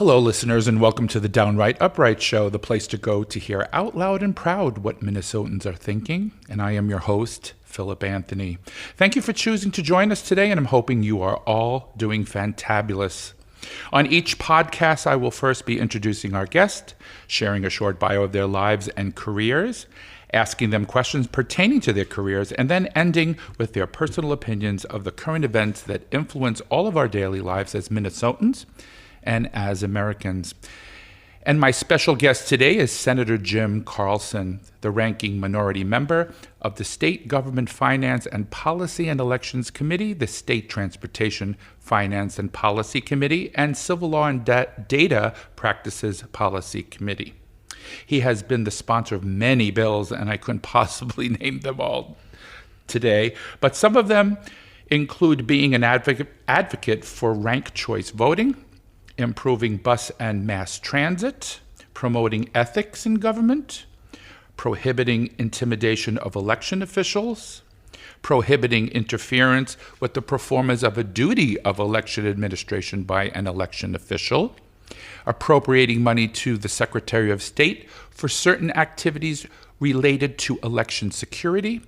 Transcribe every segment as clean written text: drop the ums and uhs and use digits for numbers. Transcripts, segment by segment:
Hello, listeners, and welcome to the Downright Upright Show, the place to go to hear out loud and proud what Minnesotans are thinking. And I am your host, Philip Anthony. Thank you for choosing to join us today, and I'm hoping you are all doing fantabulous. On each podcast, I will first be introducing our guest, sharing a short bio of their lives and careers, asking them questions pertaining to their careers, and then ending with their personal opinions of the current events that influence all of our daily lives as Minnesotans and as Americans. And my special guest today is Senator Jim Carlson, the ranking minority member of the State Government Finance and Policy and Elections Committee, the State Transportation Finance and Policy Committee, and Civil Law and Data Practices Policy Committee. He has been the sponsor of many bills, and I couldn't possibly name them all today, but some of them include being an advocate for ranked choice voting, improving bus and mass transit, promoting ethics in government, prohibiting intimidation of election officials, prohibiting interference with the performance of a duty of election administration by an election official, appropriating money to the Secretary of State for certain activities related to election security,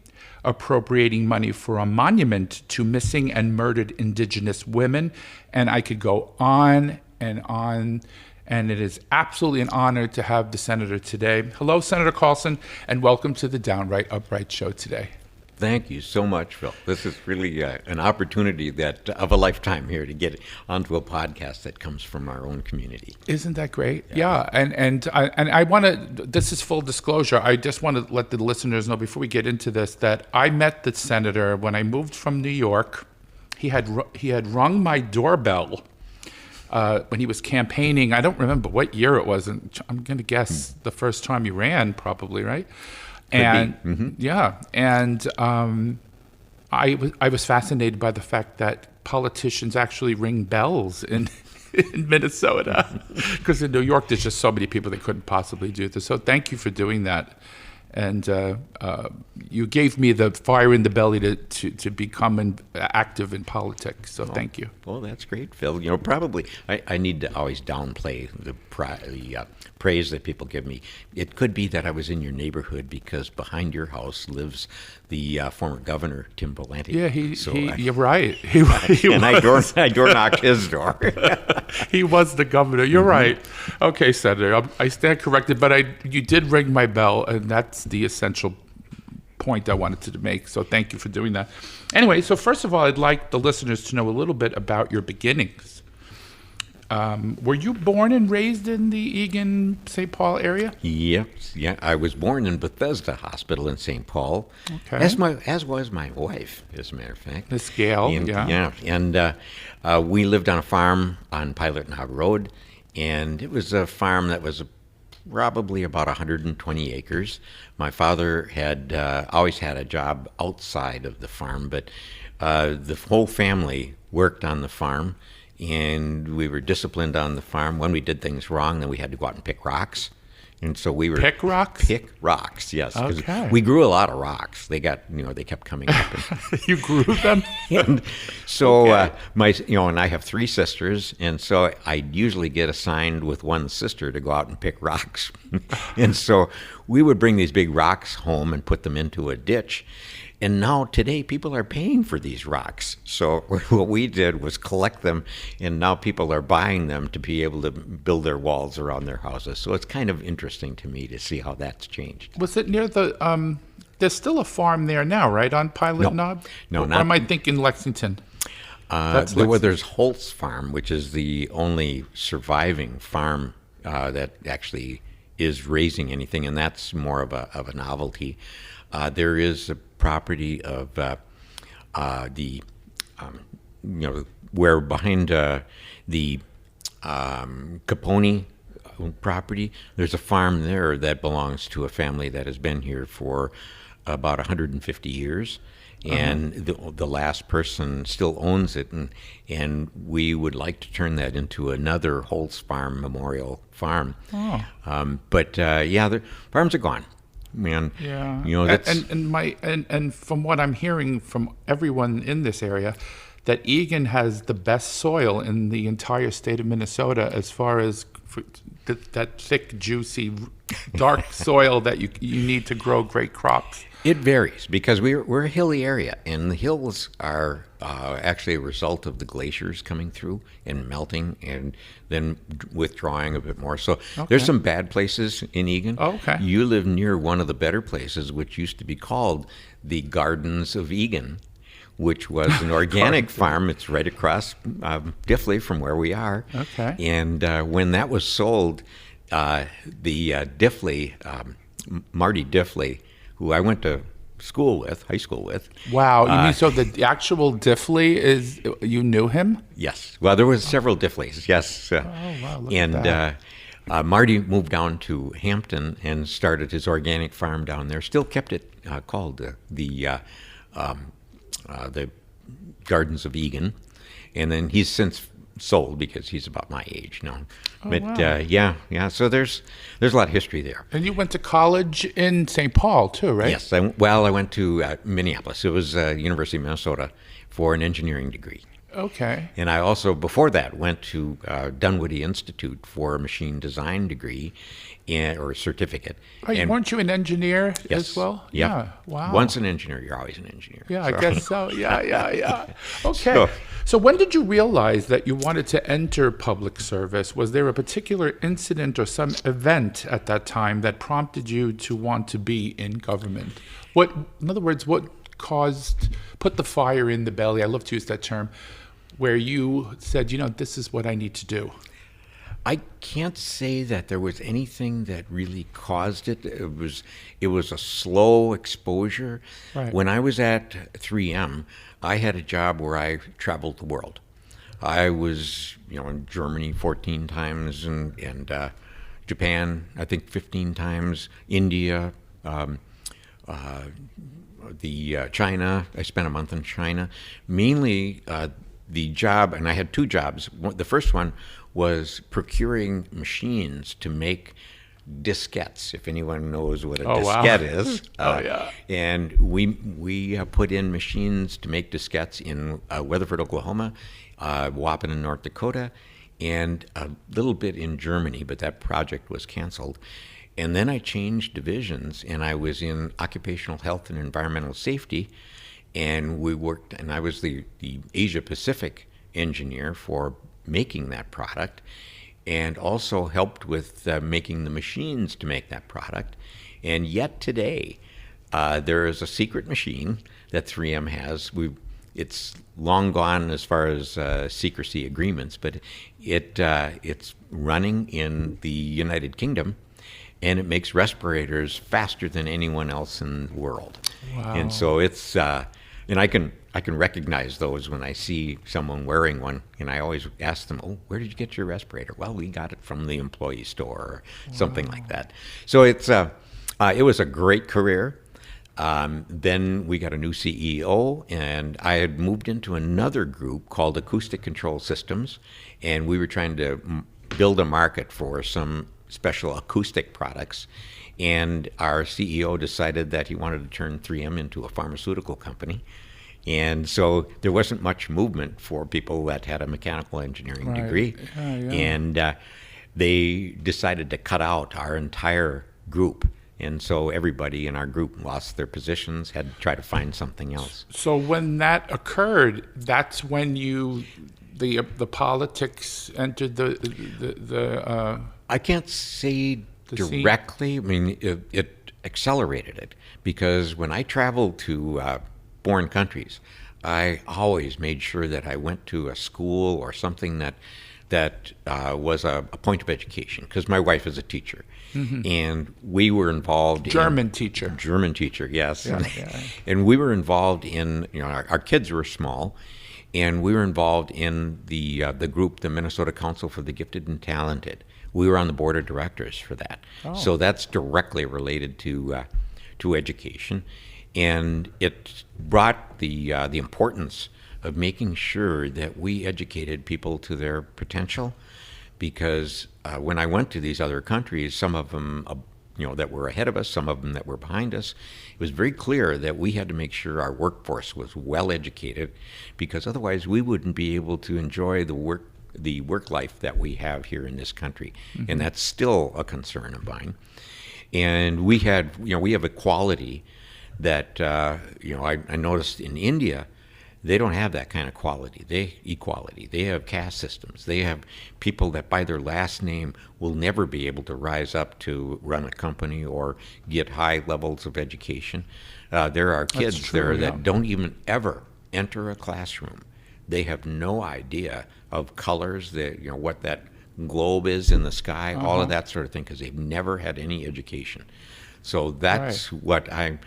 appropriating money for a monument to missing and murdered Indigenous women, and I could go on and on, and it is absolutely an honor to have the Senator today. Hello, Senator Carlson, and welcome to the Downright Upright Show today. Thank you so much, Phil. This is really an opportunity that of a lifetime here to get onto a podcast that comes from our own community. Isn't that great? Yeah. And I want to. This is full disclosure. I just want to let the listeners know before we get into this that I met the senator when I moved from New York. He had rung my doorbell when he was campaigning. I don't remember what year it was, and I'm going to guess the first time he ran, probably, right? And yeah, and I was fascinated by the fact that politicians actually ring bells in Minnesota, because in New York there's just so many people they couldn't possibly do this. So thank you for doing that, and you gave me the fire in the belly to become active in politics. So thank you. Well, that's great, Phil. You know, probably I need to always downplay the praise that people give me. It could be that I was in your neighborhood because behind your house lives the former governor, Tim Pawlenty. Yeah, you're right. And I door knocked his door. He was the governor. You're right. Okay, Senator, I stand corrected, but you did ring my bell, and that's the essential point I wanted to make. So thank you for doing that. Anyway, so first of all, I'd like the listeners to know a little bit about your beginnings. Were you born and raised in the Eagan, St. Paul area? Yep. Yeah, I was born in Bethesda Hospital in St. Paul, okay. as was my wife, as a matter of fact. Miss Gail, Yeah, and we lived on a farm on Pilot Knob Road, and it was a farm that was probably about 120 acres. My father had always had a job outside of the farm, but the whole family worked on the farm. And we were disciplined on the farm. When we did things wrong, then we had to go out and pick rocks. And so we were pick rocks. Pick rocks, yes. Okay. We grew a lot of rocks. They kept coming up. You grew them. And so okay. and I have three sisters, and so I usually get assigned with one sister to go out and pick rocks. And so we would bring these big rocks home and put them into a ditch. And now today people are paying for these rocks. So what we did was collect them, and now people are buying them to be able to build their walls around their houses. So it's kind of interesting to me to see how that's changed. Was it near the, there's still a farm there now, right, on Pilot Knob? No, or not. am I thinking Lexington? There's Holt's Farm, which is the only surviving farm that actually is raising anything, and that's more of a novelty. There is a property of where behind the Capone property, there's a farm there that belongs to a family that has been here for about 150 years. And the last person still owns it, and we would like to turn that into another Holt's Farm Memorial Farm. But the farms are gone. Man, yeah, that's... and from what I'm hearing from everyone in this area, that Egan has the best soil in the entire state of Minnesota as far as that thick, juicy, dark soil that you need to grow great crops. It varies because we're a hilly area, and the hills are actually a result of the glaciers coming through and melting and then withdrawing a bit more. So there's some bad places in Egan. Okay. You live near one of the better places, which used to be called the Gardens of Egan, which was an organic farm. It's right across Diffley from where we are. Okay. And when that was sold, the Diffley, Marty Diffley, who I went to high school with. Wow. You mean so the actual Diffley is, you knew him? Yes. Well, there was several Diffleys, yes. Oh, wow. Look and at that. Marty moved down to Hampton and started his organic farm down there. Still kept it called the Gardens of Egan. And then he's since sold because he's about my age now. But wow. Yeah. So there's a lot of history there. And you went to college in St. Paul too, right? Yes. I went to Minneapolis. It was University of Minnesota for an engineering degree. Okay. And I also, before that, went to Dunwoody Institute for a machine design degree or certificate. Oh, weren't you an engineer Yes. as well? Yep. Yeah. Wow. Once an engineer, you're always an engineer. Yeah, So. I guess so. Yeah. Okay. So when did you realize that you wanted to enter public service? Was there a particular incident or some event at that time that prompted you to want to be in government? In other words, what put the fire in the belly? I love to use that term, where you said, this is what I need to do. I can't say that there was anything that really caused it. It was a slow exposure. Right. When I was at 3M, I had a job where I traveled the world. I was, in Germany 14 times and Japan, I think 15 times, India, China. I spent a month in China. Mainly the job, and I had two jobs. The first one was procuring machines to make diskettes, if anyone knows what a diskette is. Yeah. And we put in machines to make diskettes in Weatherford, Oklahoma, Waupun in North Dakota, and a little bit in Germany, but that project was canceled. And then I changed divisions, and I was in occupational health and environmental safety, and we worked, and I was the Asia Pacific engineer for making that product, and also helped with making the machines to make that product. And yet today, there is a secret machine that 3M has. It's long gone as far as secrecy agreements, but it's running in the United Kingdom, and it makes respirators faster than anyone else in the world. Wow. And so it's and I can recognize those when I see someone wearing one, and I always ask them, "Oh, where did you get your respirator?" "Well, we got it from the employee store," or something like that. So it was a great career. Then we got a new CEO, and I had moved into another group called Acoustic Control Systems, and we were trying to build a market for some special acoustic products. And our CEO decided that he wanted to turn 3M into a pharmaceutical company. And so there wasn't much movement for people that had a mechanical engineering degree. Yeah. And they decided to cut out our entire group. And so everybody in our group lost their positions, had to try to find something else. So when that occurred, that's when the politics entered the I can't say scene? directly. I mean, it accelerated it, because when I traveled to foreign countries, I always made sure that I went to a school or something that was a point of education, because my wife is a teacher. Mm-hmm. And we were involved German teacher, yes. Yeah. And we were involved in, our kids were small, and we were involved in the group, the Minnesota Council for the Gifted and Talented. We were on the board of directors for that. Oh. So that's directly related to education. And it brought the importance of making sure that we educated people to their potential, because when I went to these other countries, some of them that were ahead of us, some of them that were behind us. It was very clear that we had to make sure our workforce was well educated, because otherwise we wouldn't be able to enjoy the work life that we have here in this country. Mm-hmm. And that's still a concern of mine. And we have equality that, I noticed in India, they don't have that kind of equality. They have caste systems. They have people that by their last name will never be able to rise up to run a company or get high levels of education. There are kids there that don't even ever enter a classroom. They have no idea of colors, what that globe is in the sky, all of that sort of thing, because they've never had any education. So that's what I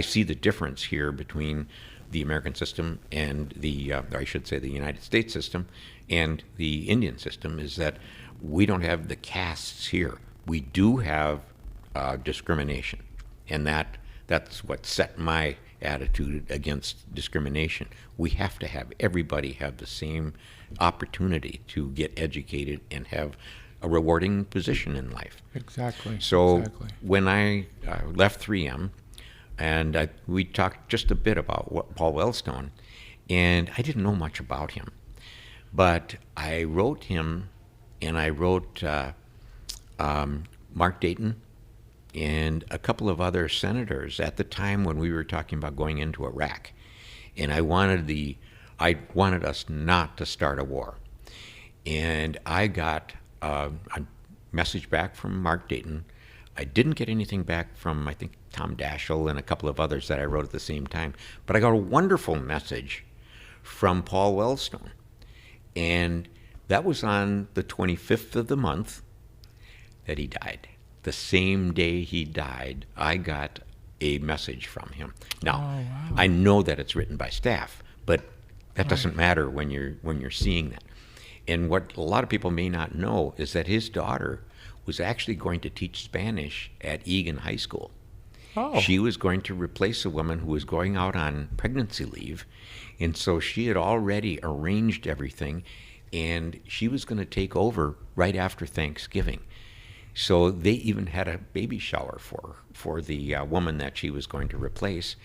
see the difference here between the American system and the United States system and the Indian system, is that we don't have the castes here. We do have discrimination, and that's what set my attitude against discrimination. We have to have everybody have the same opportunity to get educated and have a rewarding position in life. Exactly. So when I left 3M, and we talked just a bit about Paul Wellstone, and I didn't know much about him. But I wrote him, and I wrote Mark Dayton and a couple of other senators at the time when we were talking about going into Iraq. And I wanted us not to start a war. And I got a message back from Mark Dayton. I didn't get anything back from, I think, Tom Daschle and a couple of others that I wrote at the same time. But I got a wonderful message from Paul Wellstone. And that was on the 25th of the month that he died. The same day he died, I got a message from him. Now, I know that it's written by staff, but that doesn't matter when you're seeing that. And what a lot of people may not know is that his daughter was actually going to teach Spanish at Egan High School. Oh. She was going to replace a woman who was going out on pregnancy leave, and so she had already arranged everything, and she was going to take over right after Thanksgiving. So they even had a baby shower for the woman that she was going to replace,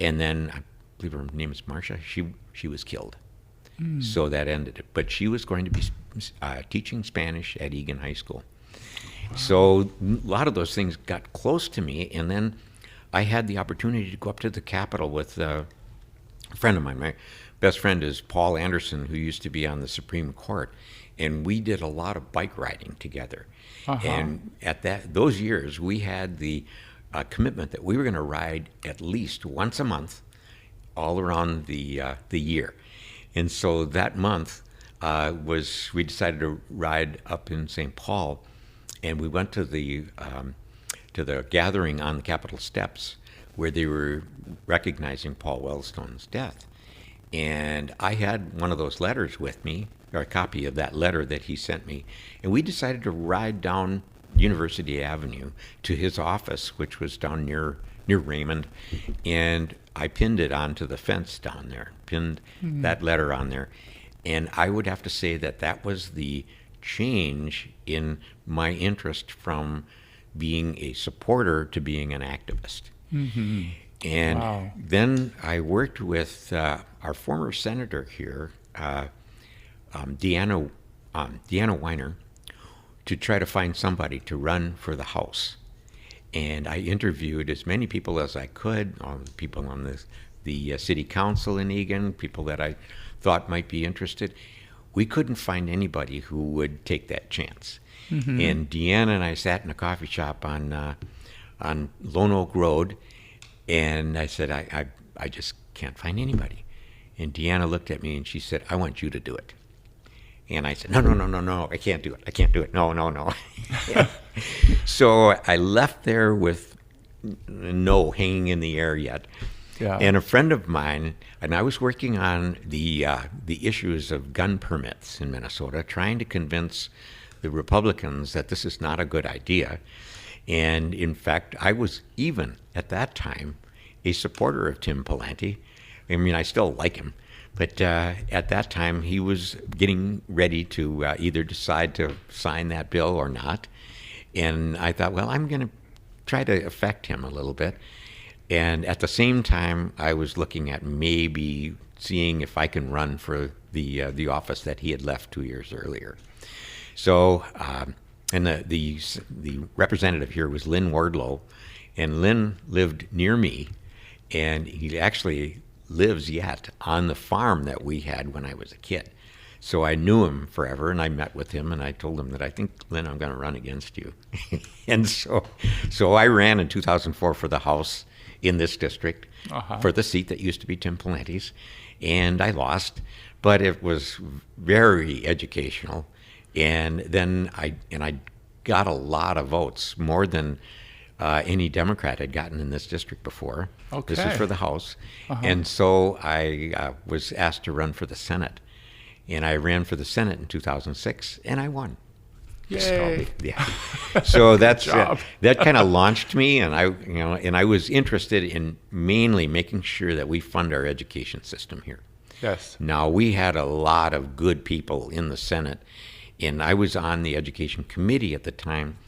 and then I believe her name is Marcia. She was killed. So that ended it. But she was going to be teaching Spanish at Egan High School. So a lot of those things got close to me, and then I had the opportunity to go up to the Capitol with a friend of mine. My best friend is Paul Anderson, who used to be on the Supreme Court, and we did a lot of bike riding together. And at those years, we had the commitment that we were going to ride at least once a month all around the year. And so that month we decided to ride up in St. Paul, and we went to the gathering on the Capitol steps where they were recognizing Paul Wellstone's death. And I had one of those letters with me, or a copy of that letter that he sent me, and we decided to ride down University Avenue to his office, which was down near Raymond, and I pinned it onto the fence down there, that letter on there. And I would have to say that was the change in my interest from being a supporter to being an activist. Mm-hmm. And then I worked with our former senator here, Deanna Weiner, to try to find somebody to run for the House. And I interviewed as many people as I could, all the people on the city council in Egan, people that I thought might be interested. We couldn't find anybody who would take that chance. Mm-hmm. And Deanna and I sat in a coffee shop on Lone Oak Road, and I said, I just can't find anybody. And Deanna looked at me and she said, I want you to do it. And I said, no, I can't do it. No. So I left there with no hanging in the air yet. Yeah. And a friend of mine, and I was working on the issues of gun permits in Minnesota, trying to convince the Republicans that this is not a good idea. And in fact, I was even at that time a supporter of Tim Pawlenty. I mean, I still like him. But at that time, he was getting ready to either decide to sign that bill or not. And I thought, well, I'm going to try to affect him a little bit. And at the same time, I was looking at maybe seeing if I can run for the office that he had left 2 years earlier. So, and the representative here was Lynn Wardlow, and Lynn lived near me, and he actually lives yet on the farm that we had when I was a kid. So I knew him forever, and I met with him, and I told him that I think, Lynn, I'm going to run against you. And so I ran in 2004 for the House in this district for the seat that used to be Tim Palente's, and I lost, but it was very educational. And then I got a lot of votes, more than any Democrat had gotten in this district before. Okay. This is for the House. And so I was asked to run for the Senate. And I ran for the Senate in 2006, and I won. Yay! So, yeah. So that's job. That kind of launched me, and I was interested in mainly making sure that we fund our education system here. Yes. Now, we had a lot of good people in the Senate, and I was on the Education Committee at the time,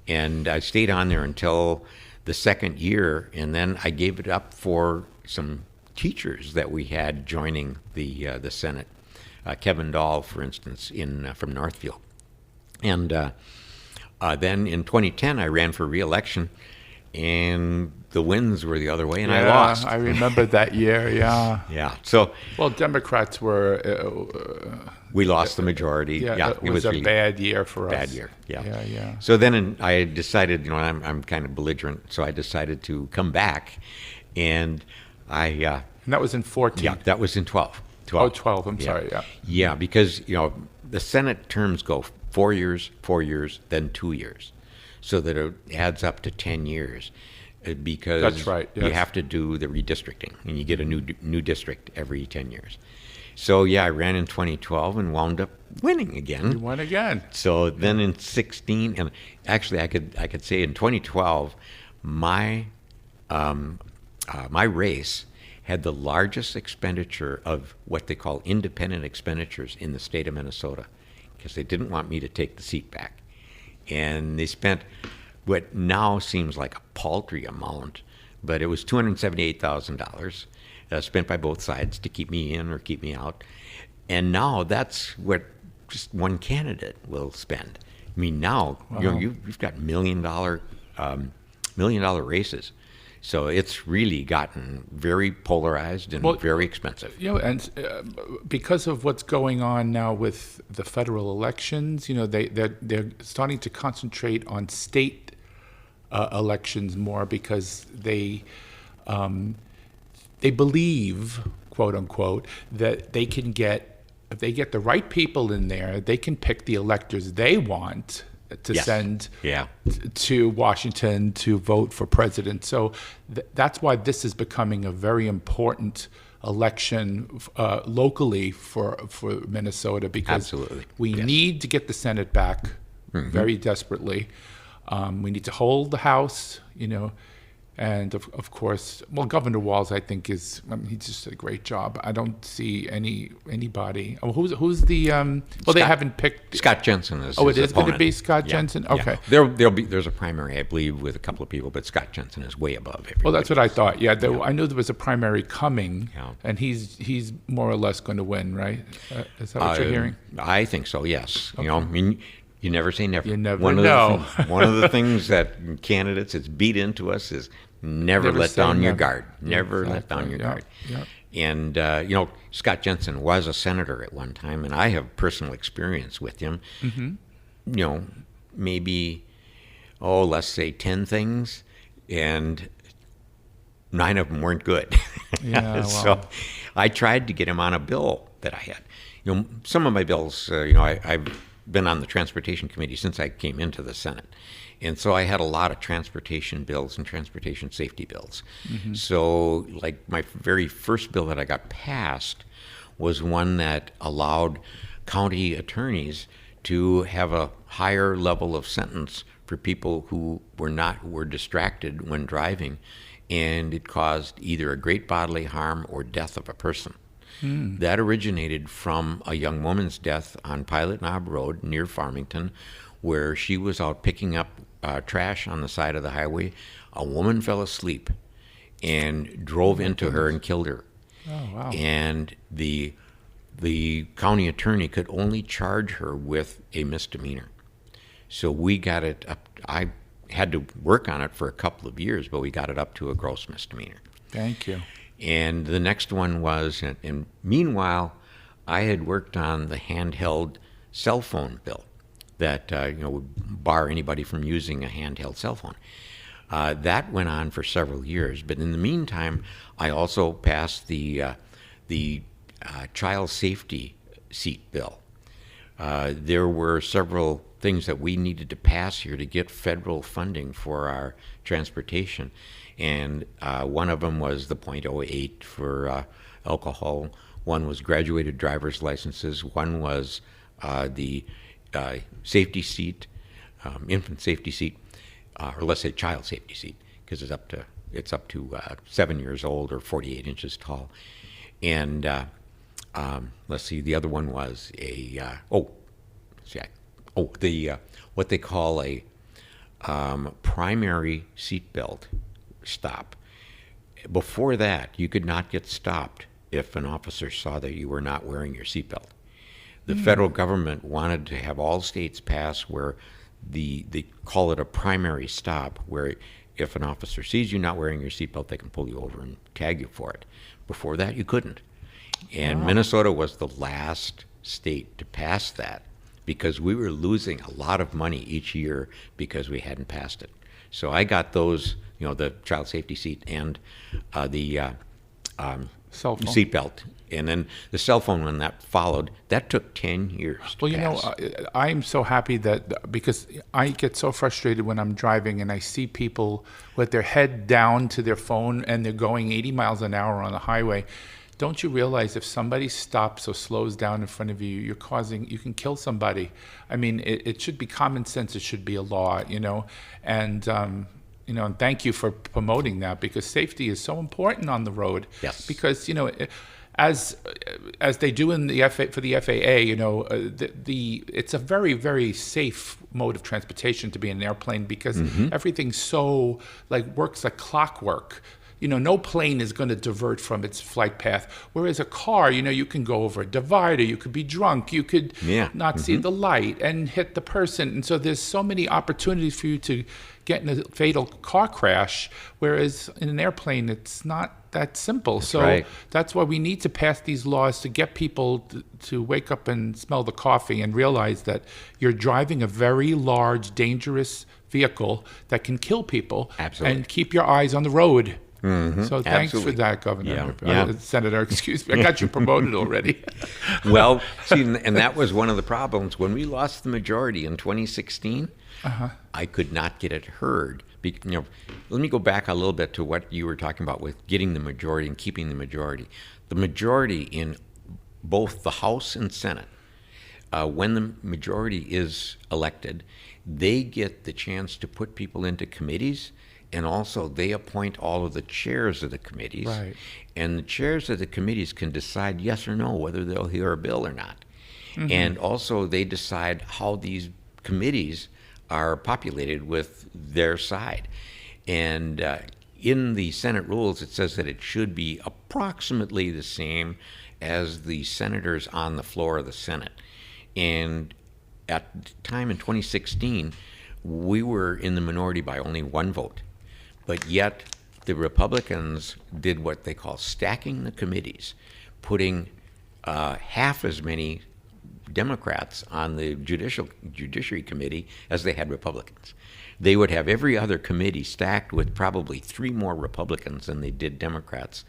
and I stayed on there until the second year, and then I gave it up for some teachers that we had joining the Senate. Kevin Dahl, for instance, from Northfield. And then in 2010, I ran for re-election, and the winds were the other way, and I lost. I remember that year, yeah. Yeah. So, well, Democrats were... we lost the majority. Yeah, it was a really bad year for us. Bad year, yeah. Yeah. So then I decided, I'm kind of belligerent, so I decided to come back, and And that was in 14. Yeah, that was in 12. 12, I'm sorry, yeah. Yeah, because, the Senate terms go 4 years, then 2 years, so that it adds up to 10 years. Because that's right, yes. You have to do the redistricting, and you get a new district every 10 years. So, I ran in 2012 and wound up winning again. You won again. So then in 16, and actually I could say in 2012, my race had the largest expenditure of what they call independent expenditures in the state of Minnesota, because they didn't want me to take the seat back. And they spent what now seems like a paltry amount, but it was $278,000 spent by both sides to keep me in or keep me out. And now that's what just one candidate will spend. I mean, now you've got $1 million races. So it's really gotten very polarized and very expensive. And because of what's going on now with the federal elections, they're starting to concentrate on state elections more, because they believe, quote unquote, that they can if they get the right people in there, they can pick the electors they want to send to Washington to vote for president. So that's why this is becoming a very important election locally for Minnesota, because we need to get the Senate back very desperately. We need to hold the House, and of course, Governor Walz, I think, he just did a great job. I don't see anybody. Oh, who's the? They haven't picked. Scott Jensen is. Oh, it is going to opponent. be Scott Jensen. Okay. There's a primary, I believe, with a couple of people, but Scott Jensen is way above everybody. Well, that's what I thought. Yeah, I knew there was a primary coming, and he's more or less going to win, right? Is that what you're hearing? I think so. Yes. Okay. You never say never. You never know. One of the things that candidates, it's beat into us, is never let down your guard. Never let down your guard. Yeah. And, Scott Jensen was a senator at one time, and I have personal experience with him. Mm-hmm. Maybe, let's say 10 things, and 9 of them weren't good. Yeah, So I tried to get him on a bill that I had. Some of my bills, I've been on the Transportation Committee since I came into the Senate. And so I had a lot of transportation bills and transportation safety bills. Mm-hmm. So, like, my very first bill that I got passed was one that allowed county attorneys to have a higher level of sentence for people who were distracted when driving, and it caused either a great bodily harm or death of a person. That originated from a young woman's death on Pilot Knob Road near Farmington, where she was out picking up trash on the side of the highway. A woman fell asleep and drove into her and killed her. Oh, wow. And the county attorney could only charge her with a misdemeanor. So we got it up. I had to work on it for a couple of years, but we got it up to a gross misdemeanor. Thank you. And the next one was, and meanwhile, I had worked on the handheld cell phone bill that would bar anybody from using a handheld cell phone. That went on for several years, but in the meantime, I also passed the child safety seat bill. There were several things that we needed to pass here to get federal funding for our transportation, and one of them was the .08 for alcohol. One was graduated driver's licenses. One was the safety seat, infant safety seat, or let's say child safety seat, because it's up to 7 years old or 48 inches tall. And let's see, the other one was what they call a primary seatbelt stop. Before that, you could not get stopped if an officer saw that you were not wearing your seatbelt. The federal government wanted to have all states pass where they call it a primary stop, where if an officer sees you not wearing your seatbelt, they can pull you over and tag you for it. Before that, you couldn't. And Minnesota was the last state to pass that because we were losing a lot of money each year because we hadn't passed it. So I got those, the child safety seat and the Cell phone. seatbelt. And then the cell phone, when that followed, that took 10 years to pass. I'm so happy because I get so frustrated when I'm driving and I see people with their head down to their phone and they're going 80 miles an hour on the highway. Don't you realize if somebody stops or slows down in front of you, you can kill somebody. I mean, it should be common sense. It should be a law, and and thank you for promoting that because safety is so important on the road. Yes. Because, as they do in the for the FAA, it's a very, very safe mode of transportation to be in an airplane because everything's so works like clockwork. No plane is going to divert from its flight path. Whereas a car, you can go over a divider, you could be drunk, you could not see the light and hit the person. And so there's so many opportunities for you to get in a fatal car crash, whereas in an airplane, it's not that simple. That's why we need to pass these laws to get people to wake up and smell the coffee and realize that you're driving a very large, dangerous vehicle that can kill people. Absolutely. And keep your eyes on the road. So thanks Absolutely. for that, Governor. Yeah. Senator, excuse me. I got you promoted already. Well, see, and that was one of the problems. When we lost the majority in 2016, I could not get it heard. Let me go back a little bit to what you were talking about with getting the majority and keeping the majority. The majority in both the House and Senate, when the majority is elected, they get the chance to put people into committees. And also, they appoint all of the chairs of the committees. Right. And the chairs of the committees can decide yes or no whether they'll hear a bill or not. And also, they decide how these committees are populated with their side. And in the Senate rules, it says that it should be approximately the same as the senators on the floor of the Senate. And at the time in 2016, we were in the minority by only one vote. But yet, the Republicans did what they call stacking the committees, putting half as many Democrats on the Judiciary Committee as they had Republicans. They would have every other committee stacked with probably 3 more Republicans than they did Democrats.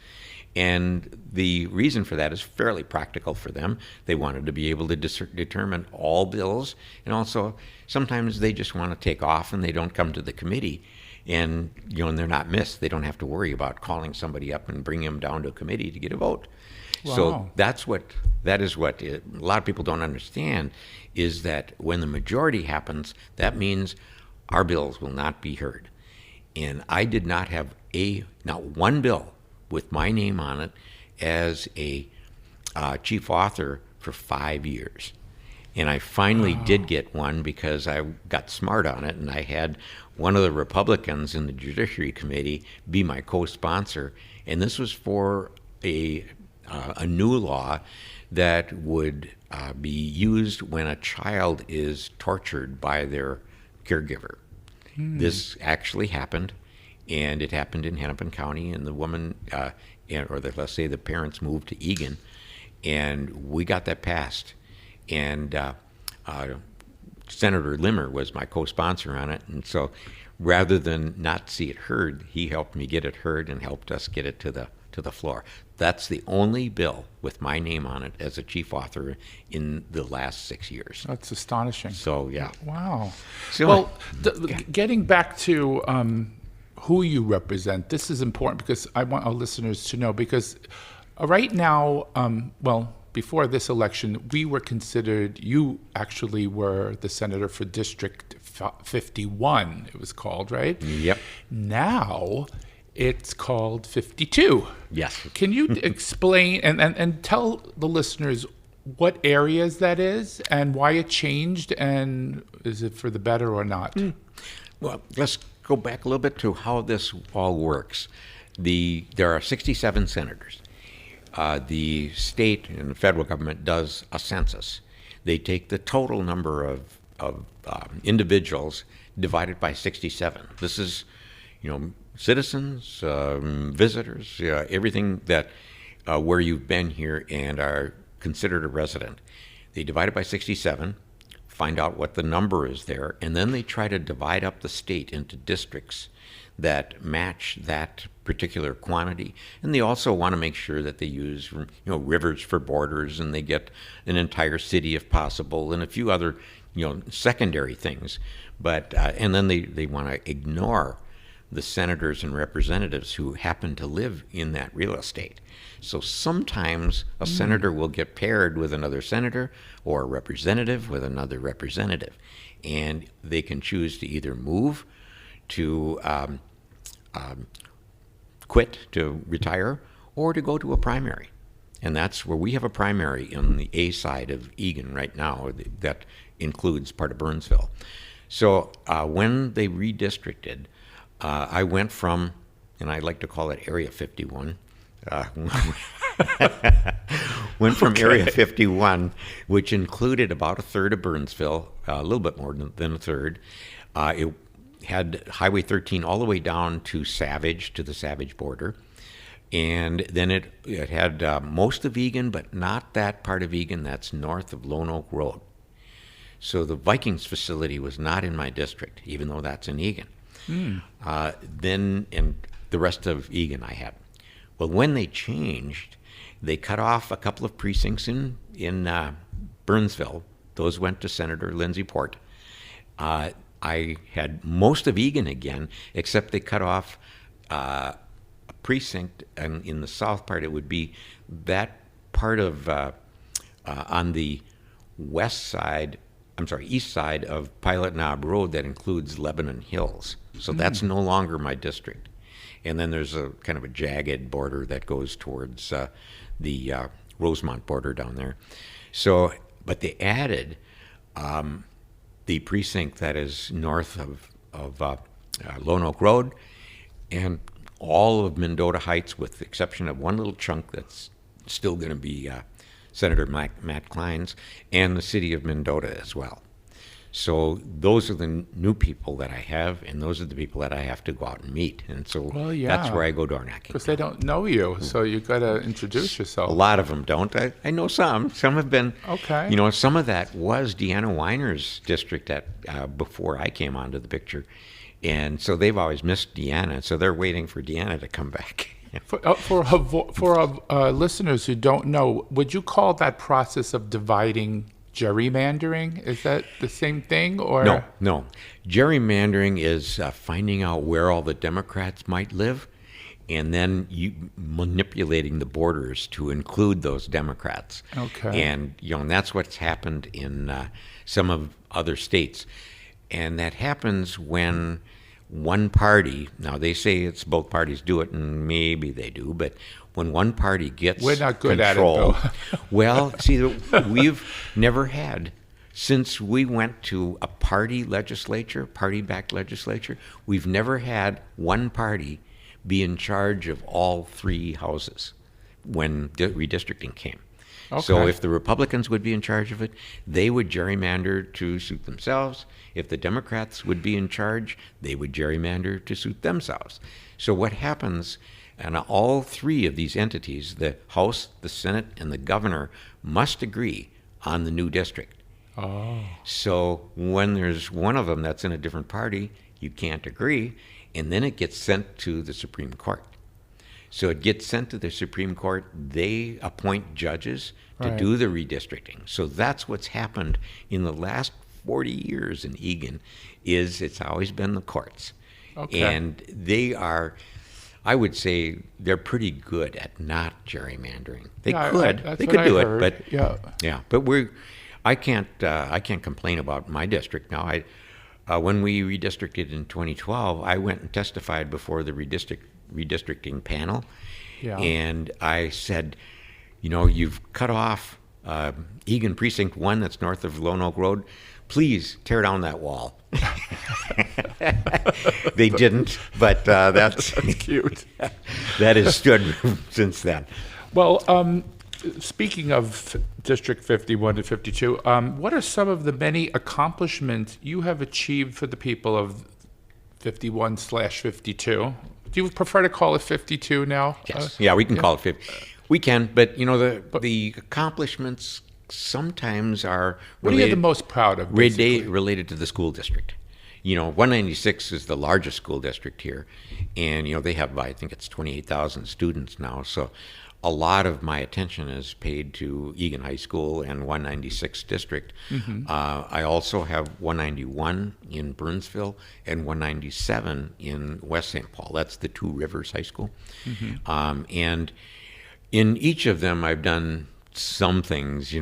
And the reason for that is fairly practical for them. They wanted to be able to determine all bills, and also sometimes they just want to take off and they don't come to the committee. And and they're not missed. They don't have to worry about calling somebody up and bringing them down to a committee to get a vote. Wow. So that is what a lot of people don't understand is that when the majority happens, that means our bills will not be heard. And I did not have not one bill with my name on it as a chief author for 5 years. And I finally did get one because I got smart on it, and I had one of the Republicans in the Judiciary Committee be my co-sponsor. And this was for a new law that would be used when a child is tortured by their caregiver. This actually happened, and it happened in Hennepin County, and the woman, let's say the parents moved to Egan, and we got that passed. And Senator Limmer was my co-sponsor on it, and so rather than not see it heard, he helped me get it heard and helped us get it to the floor. That's the only bill with my name on it as a chief author in the last 6 years. That's astonishing. So, yeah. Wow. So, well, getting back to who you represent, this is important because I want our listeners to know, because right now, before this election, we were considered, you actually were the senator for District 51, it was called, right? Yep. Now it's called 52. Yes. Can you explain and tell the listeners what areas that is and why it changed, and is it for the better or not? Well, let's go back a little bit to how this all works. There are 67 senators. The state and the federal government does a census. They take the total number of individuals divided by 67. This is, citizens, visitors, everything that where you've been here and are considered a resident. They divide it by 67, find out what the number is there, and then they try to divide up the state into districts that match that particular quantity. And they also want to make sure that they use, rivers for borders, and they get an entire city if possible, and a few other, secondary things. But and then they want to ignore the senators and representatives who happen to live in that real estate. So sometimes a senator will get paired with another senator, or a representative with another representative, and they can choose to either move, to quit, to retire, or to go to a primary. And that's where we have a primary on the A side of Egan right now that includes part of Burnsville. So when they redistricted, I went from, and I like to call it Area 51, went from Area 51, which included about a third of Burnsville, a little bit more than a third. It had Highway 13 all the way down to Savage, to the Savage border. And then it had most of Egan, but not that part of Egan that's north of Lone Oak Road. So the Vikings facility was not in my district, even though that's in Egan. Then, and the rest of Egan I had. Well, when they changed, they cut off a couple of precincts in Burnsville. Those went to Senator Lindsey Port. I had most of Egan again, except they cut off a precinct, and in the south part it would be that part of on the east side of Pilot Knob Road that includes Lebanon Hills. So that's no longer my district. And then there's a kind of a jagged border that goes towards the Rosemont border down there. So, but they added the precinct that is north of Lone Oak Road and all of Mendota Heights, with the exception of one little chunk that's still going to be Senator Matt Klein's, and the city of Mendota as well. So those are the new people that I have, and those are the people that I have to go out and meet. And so that's where I go door knocking. Because they don't know you, so you got to introduce yourself. A lot of them don't. I know some. Some have been. Okay. Some of that was Deanna Weiner's district before I came onto the picture. And so they've always missed Deanna, so they're waiting for Deanna to come back. For our listeners who don't know, would you call that process of dividing gerrymandering? Is that the same thing, or no? Gerrymandering is finding out where all the Democrats might live, and then manipulating the borders to include those Democrats. Okay. And and that's what's happened in some of other states, and that happens when one party, now they say it's both parties do it, and maybe they do, but when one party gets We're not good control, at it, though. well, see, we've never had Since we went to a party-backed legislature, we've never had one party be in charge of all three houses when redistricting came. Okay. So if the Republicans would be in charge of it, they would gerrymander to suit themselves. If the Democrats would be in charge, they would gerrymander to suit themselves. So what happens, and all three of these entities, the House, the Senate, and the governor, must agree on the new district. Oh. So when there's one of them that's in a different party, you can't agree, and then it gets sent to the Supreme Court. So it gets sent to the Supreme Court. They appoint judges to Right. do the redistricting. So that's what's happened in the last 40 years in Egan, is it's always been the courts. Okay. And they are, I would say, they're pretty good at not gerrymandering. They Yeah, could. that's They what could do I it, heard. but Yeah. But I can't complain about my district now. When we redistricted in 2012, I went and testified before the redistricting panel, Yeah. and I said, you've cut off Egan Precinct 1 that's north of Lone Oak Road. Please tear down that wall. They didn't, but that's Cute. that has stood since then. Well, speaking of District 51 to 52, what are some of the many accomplishments you have achieved for the people of 51/52? Do you prefer to call it 52 now? Yes. Yeah, we can call it 50. We can, but the accomplishments sometimes are What are you the most proud of, basically? related to the school district. 196 is the largest school district here, and they have, I think it's 28,000 students now. So a lot of my attention is paid to Egan High School and 196 district. Mm-hmm. I also have 191 in Burnsville and 197 in West St. Paul. That's the Two Rivers High School. Mm-hmm. And in each of them, I've done some things.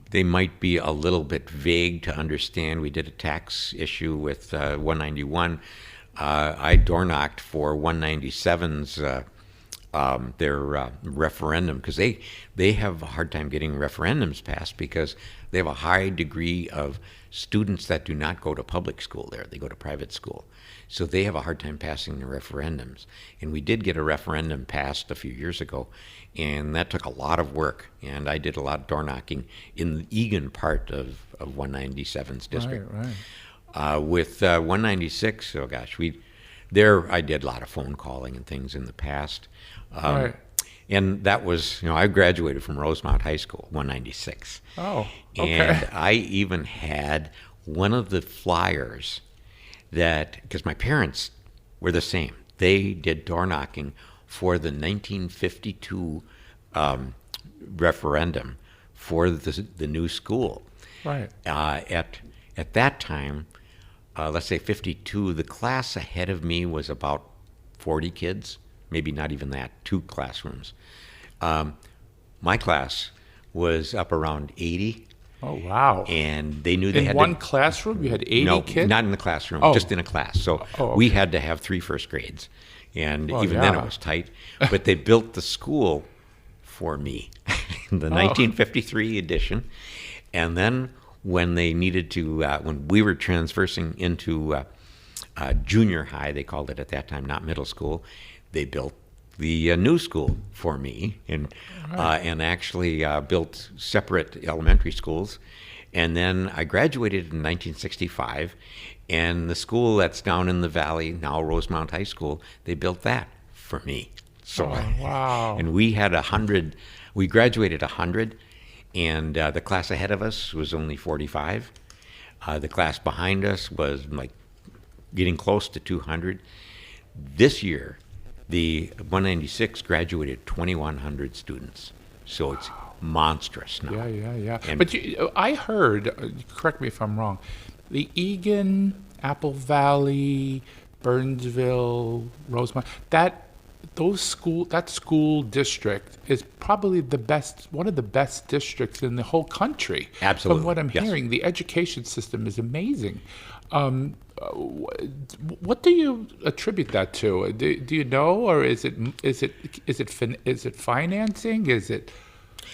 They might be a little bit vague to understand. We did a tax issue with 191. I door knocked for 197's their referendum, because they have a hard time getting referendums passed because they have a high degree of students that do not go to public school there. They go to private school. So they have a hard time passing the referendums. And we did get a referendum passed a few years ago, and that took a lot of work. And I did a lot of door knocking in the Egan part of 197's district. Right. With 196, oh gosh, I did a lot of phone calling and things in the past. Right. And that was, I graduated from Rosemount High School, 196. Oh, okay. And I even had one of the flyers because my parents were the same. They did door knocking for the 1952 referendum for the new school. Right. At that time, let's say 52, the class ahead of me was about 40 kids, maybe not even that, 2 classrooms. My class was up around 80. Oh, wow. And they knew they In had one classroom, you had 80 no, kids? not in the classroom, Oh. just in a class. So okay. we had to have 3 first grades. And Well, even then yeah. it was tight. But they built the school for me, the 1953 edition. And then when they needed to, when we were transversing into junior high, they called it at that time, not middle school, they built the new school for me, and actually built separate elementary schools. And then I graduated in 1965, and the school that's down in the valley, now Rosemount High School, they built that for me. So, wow. And we had 100, we graduated 100, and the class ahead of us was only 45. The class behind us was like getting close to 200. This year, the 196 graduated 2,100 students. So it's monstrous now. Yeah. And- But I heard, correct me if I'm wrong, the Egan, Apple Valley, Burnsville, Rosemont, that school district is probably one of the best districts in the whole country. Absolutely, From what I'm yes. hearing, the education system is amazing. What do you attribute that to? Do you know, or is it financing? Is it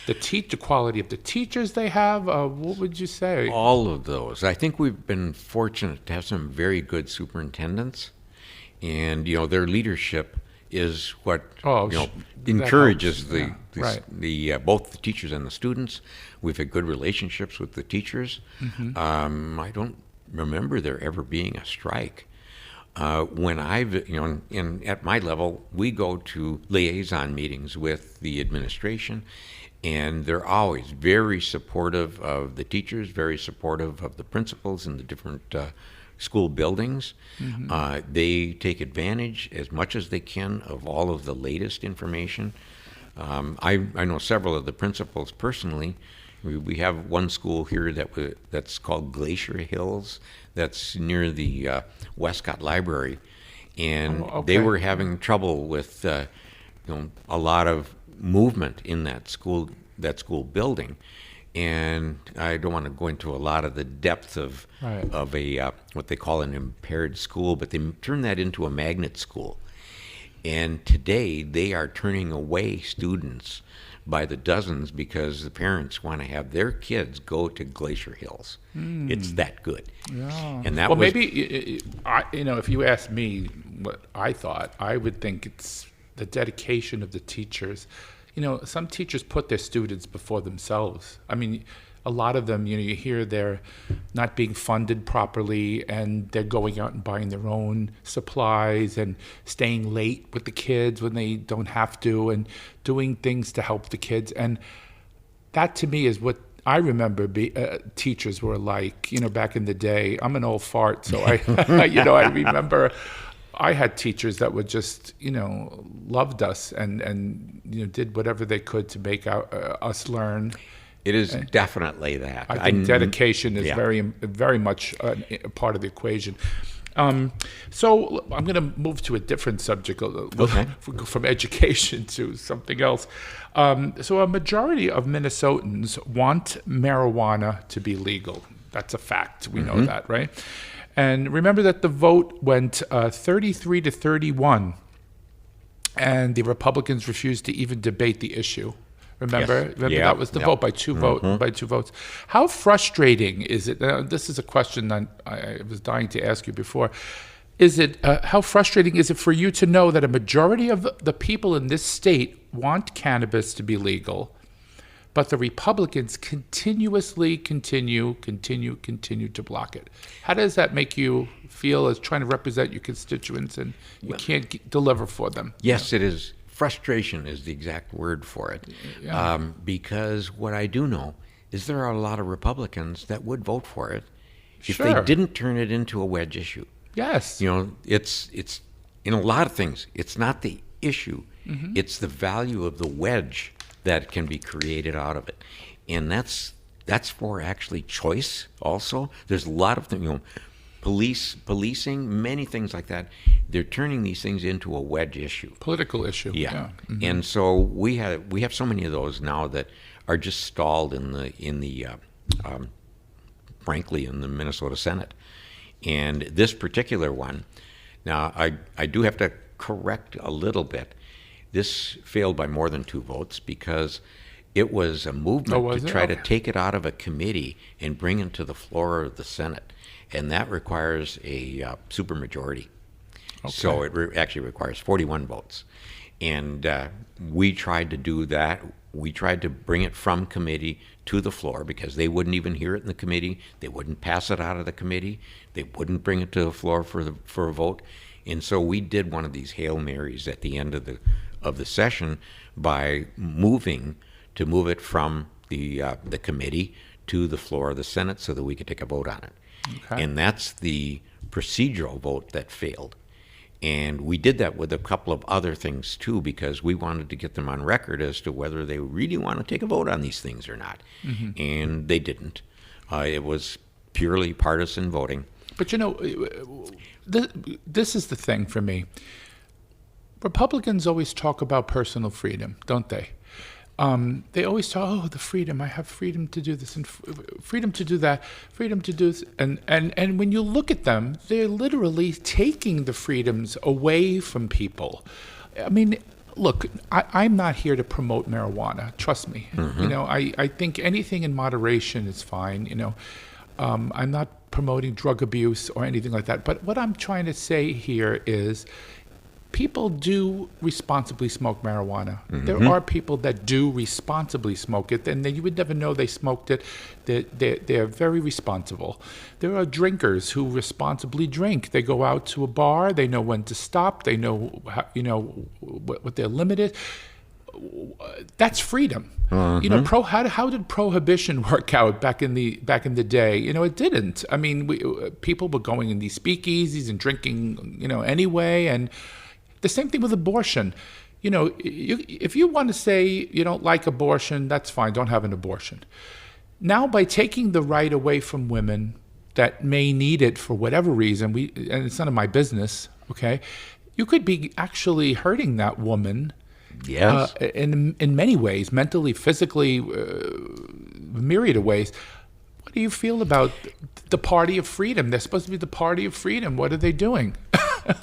The quality of the teachers they have? What would you say? All of those. I think we've been fortunate to have some very good superintendents, and their leadership is what encourages helps. Yeah, the both the teachers and the students. We've had good relationships with the teachers. I don't remember there ever being a strike. When at my level, we go to liaison meetings with the administration, and they're always very supportive of the teachers, very supportive of the principals in the different school buildings. They take advantage as much as they can of all of the latest information. I know several of the principals personally. We have one school here that's called Glacier Hills, that's near the Westcott Library, and they were having trouble with a lot of movement in that school building. And I don't want to go into a lot of the depth of a what they call an impaired school, but they turned that into a magnet school. And today they are turning away students by the dozens because the parents want to have their kids go to Glacier Hills. It's that good. Yeah. And that maybe if you ask me what I thought, I would think it's the dedication of the teachers. Some teachers put their students before themselves. I mean, a lot of them, you hear they're not being funded properly, and they're going out and buying their own supplies and staying late with the kids when they don't have to, and doing things to help the kids. And that to me is what I remember teachers were like, back in the day. I'm an old fart, so I remember I had teachers that would just, loved us and did whatever they could to make us learn. It is definitely that. I think dedication is very, very much a part of the equation. So I'm going to move to a different subject, from education to something else. So a majority of Minnesotans want marijuana to be legal. That's a fact. We know that, right? And remember that the vote went 33 to 31, and the Republicans refused to even debate the issue. Remember that was the vote by two votes. How frustrating is it? This is a question that I was dying to ask you before. How frustrating is it for you to know that a majority of the people in this state want cannabis to be legal, but the Republicans continuously continue to block it? How does that make you feel as trying to represent your constituents and you can't deliver for them? Yes, it is. Frustration is the exact word for it. Because what I do know is there are a lot of Republicans that would vote for it if they didn't turn it into a wedge issue. Yes. It's in a lot of things, it's not the issue. It's the value of the wedge that can be created out of it. And that's for actually choice also. There's a lot of things, policing, many things like that. They're turning these things into a wedge issue. Political issue. Yeah. And so we have so many of those now that are just stalled in the frankly in the Minnesota Senate. And this particular one, now I do have to correct a little bit. This failed by more than 2 votes because it was a movement to try to take it out of a committee and bring it to the floor of the Senate. And that requires a supermajority. So it actually requires 41 votes. And we tried to do that. We tried to bring it from committee to the floor because they wouldn't even hear it in the committee. They wouldn't pass it out of the committee. They wouldn't bring it to the floor for a vote. And so we did one of these Hail Marys at the end of the session by move it from the committee to the floor of the Senate so that we could take a vote on it. And that's the procedural vote that failed. And we did that with a couple of other things too, because we wanted to get them on record as to whether they really want to take a vote on these things or not. And they didn't. It was purely partisan voting. But this is the thing for me. Republicans always talk about personal freedom, don't they? They always talk, the freedom, I have freedom to do this and freedom to do that, freedom to do this. And when you look at them, they're literally taking the freedoms away from people. I mean, look, I'm not here to promote marijuana. Trust me. I think anything in moderation is fine. I'm not promoting drug abuse or anything like that. But what I'm trying to say here is people do responsibly smoke marijuana. There are people that do responsibly smoke it, and then you would never know they smoked it. They're very responsible. There are drinkers who responsibly drink. They go out to a bar. They know when to stop. They know what their limit is. That's freedom. How did prohibition work out back in the day? It didn't. I mean, people were going in these speakeasies and drinking, anyway, and the same thing with abortion. If you want to say you don't like abortion, that's fine. Don't have an abortion. Now, by taking the right away from women that may need it for whatever reason, and it's none of my business, okay, you could be actually hurting that woman. Yes. In many ways, mentally, physically, myriad of ways. What do you feel about the party of freedom? They're supposed to be the party of freedom. What are they doing?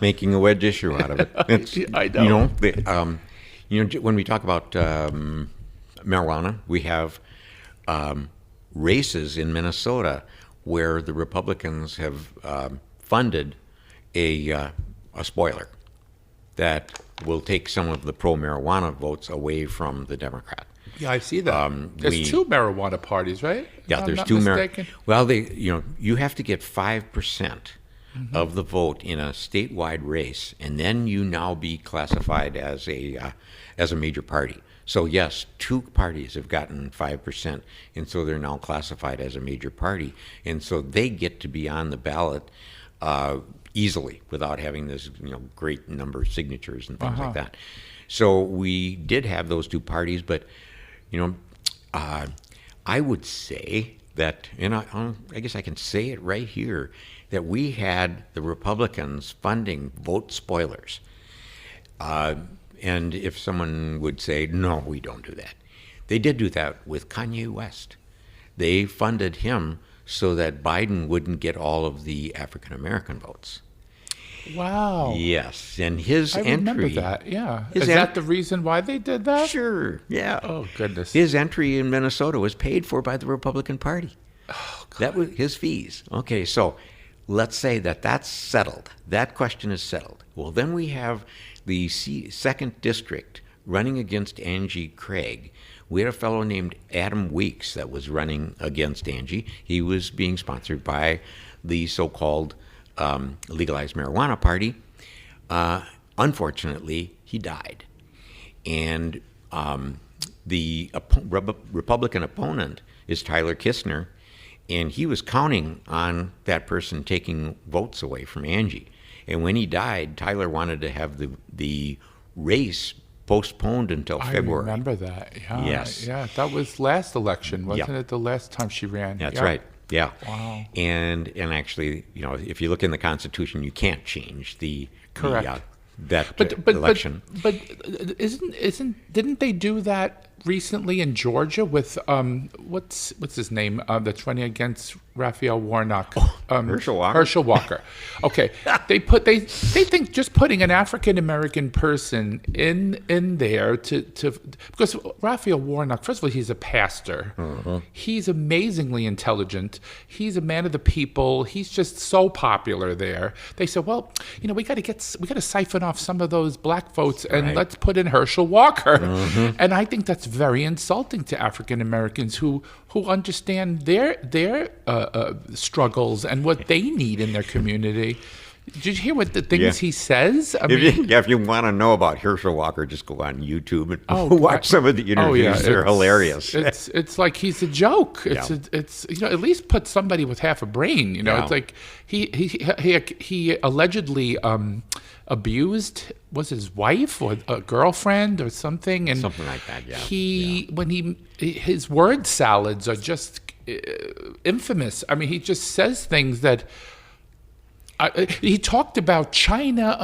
Making a wedge issue out of it. I know. When we talk about marijuana, we have races in Minnesota where the Republicans have funded a spoiler that will take some of the pro-marijuana votes away from the Democrat. Yeah, I see that. There's two marijuana parties, right? Yeah, there's two marijuana. Well, you have to get 5% of the vote in a statewide race, and then you now be classified as a major party. So yes, two parties have gotten 5%, and so they're now classified as a major party, and so they get to be on the ballot easily without having this great number of signatures and things like that. So we did have those two parties, but I would say that, and I guess I can say it right here, that we had the Republicans funding vote spoilers. And if someone would say, no, we don't do that. They did do that with Kanye West. They funded him so that Biden wouldn't get all of the African American votes. Wow. Yes, and his entry... I remember that, yeah. Is that the reason why they did that? Sure, yeah. Oh, goodness. His entry in Minnesota was paid for by the Republican Party. Oh, God. That was his fees. Okay, so let's say that's settled. That question is settled. Well, then we have the 2nd District running against Angie Craig. We had a fellow named Adam Weeks that was running against Angie. He was being sponsored by the so-called legalized marijuana party. Unfortunately, he died. And the Republican opponent is Tyler Kistner, and he was counting on that person taking votes away from Angie. And when he died, Tyler wanted to have the race postponed until February. I remember that. Yeah. Yes. Yeah, that was last election, wasn't it? The last time she ran. That's right. Yeah. Wow. And actually, if you look in the Constitution, you can't change the correct that election. But didn't they do that recently in Georgia with what's his name that's running against Raphael Warnock? Herschel Walker. Herschel Walker. Okay, they think just putting an African American person in there to because Raphael Warnock, first of all, he's a pastor. He's amazingly intelligent. He's a man of the people. He's just so popular there. They said, well, we got to siphon off some of those black votes and let's put in Herschel Walker. And I think that's very insulting to African Americans who understand their struggles and what they need in their community. Did you hear what the things he says? If you want to know about Herschel Walker, just go on YouTube and watch some of the interviews. They're hilarious. It's like he's a joke. It's at least put somebody with half a brain. It's like he allegedly abused, was his wife or a girlfriend or something, and something like that. Yeah. His word salads are just infamous. I mean, he just says things that. He talked about China.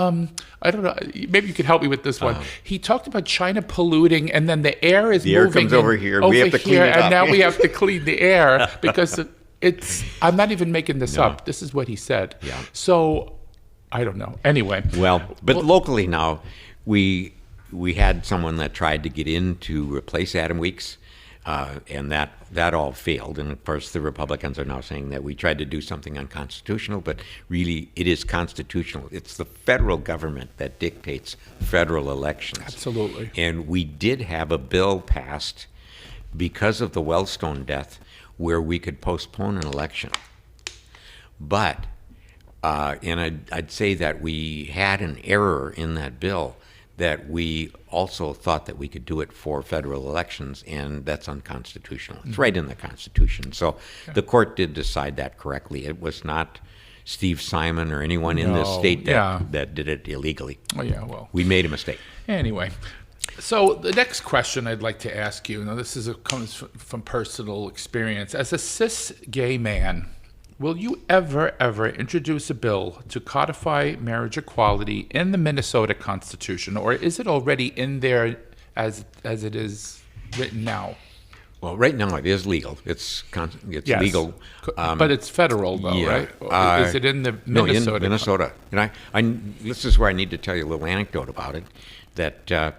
I don't know. Maybe you could help me with this one. He talked about China polluting, and then the air is moving. The air comes over here. We have to clean it up. And now we have to clean the air because it's. I'm not even making this up. This is what he said. Yeah. So I don't know. Anyway. Well, but locally now, we we had someone that tried to get in to replace Adam Weeks, and that all failed. And of course, the Republicans are now saying that we tried to do something unconstitutional, but really it is constitutional. It's the federal government that dictates federal elections. Absolutely. And we did have a bill passed because of the Wellstone death where we could postpone an election. But, and I'd say that we had an error in that bill, that we also thought that we could do it for federal elections, and that's unconstitutional. It's right in the Constitution. So the court did decide that correctly. It was not Steve Simon or anyone in this state that did it illegally. Oh, yeah, well. We made a mistake. Anyway, so the next question I'd like to ask you, now this comes from personal experience. As a cis gay man, will you ever introduce a bill to codify marriage equality in the Minnesota Constitution, or is it already in there as it is written now? Well, right now it is legal. It's Yes. legal, but it's federal, though, right? Or is it in the Minnesota? No, in Minnesota. And this is where I need to tell you a little anecdote about it. That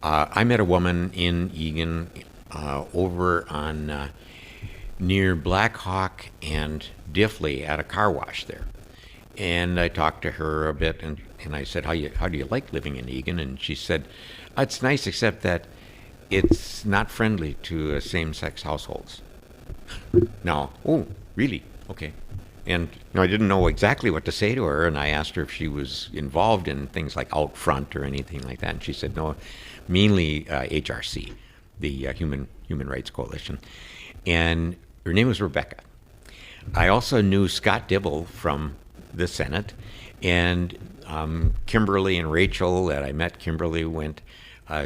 I met a woman in Egan over on near Black Hawk and Diffley at a car wash there. And I talked to her a bit, and I said, how do you like living in Egan? And she said, it's nice, except that it's not friendly to same-sex households. Now, oh, really? Okay. And I didn't know exactly what to say to her, and I asked her if she was involved in things like Out Front or anything like that, and she said no, mainly HRC, the Human Rights Coalition. And her name was Rebecca. I also knew Scott Dibble from the Senate, and Kimberly and Rachel, that I met. Kimberly went,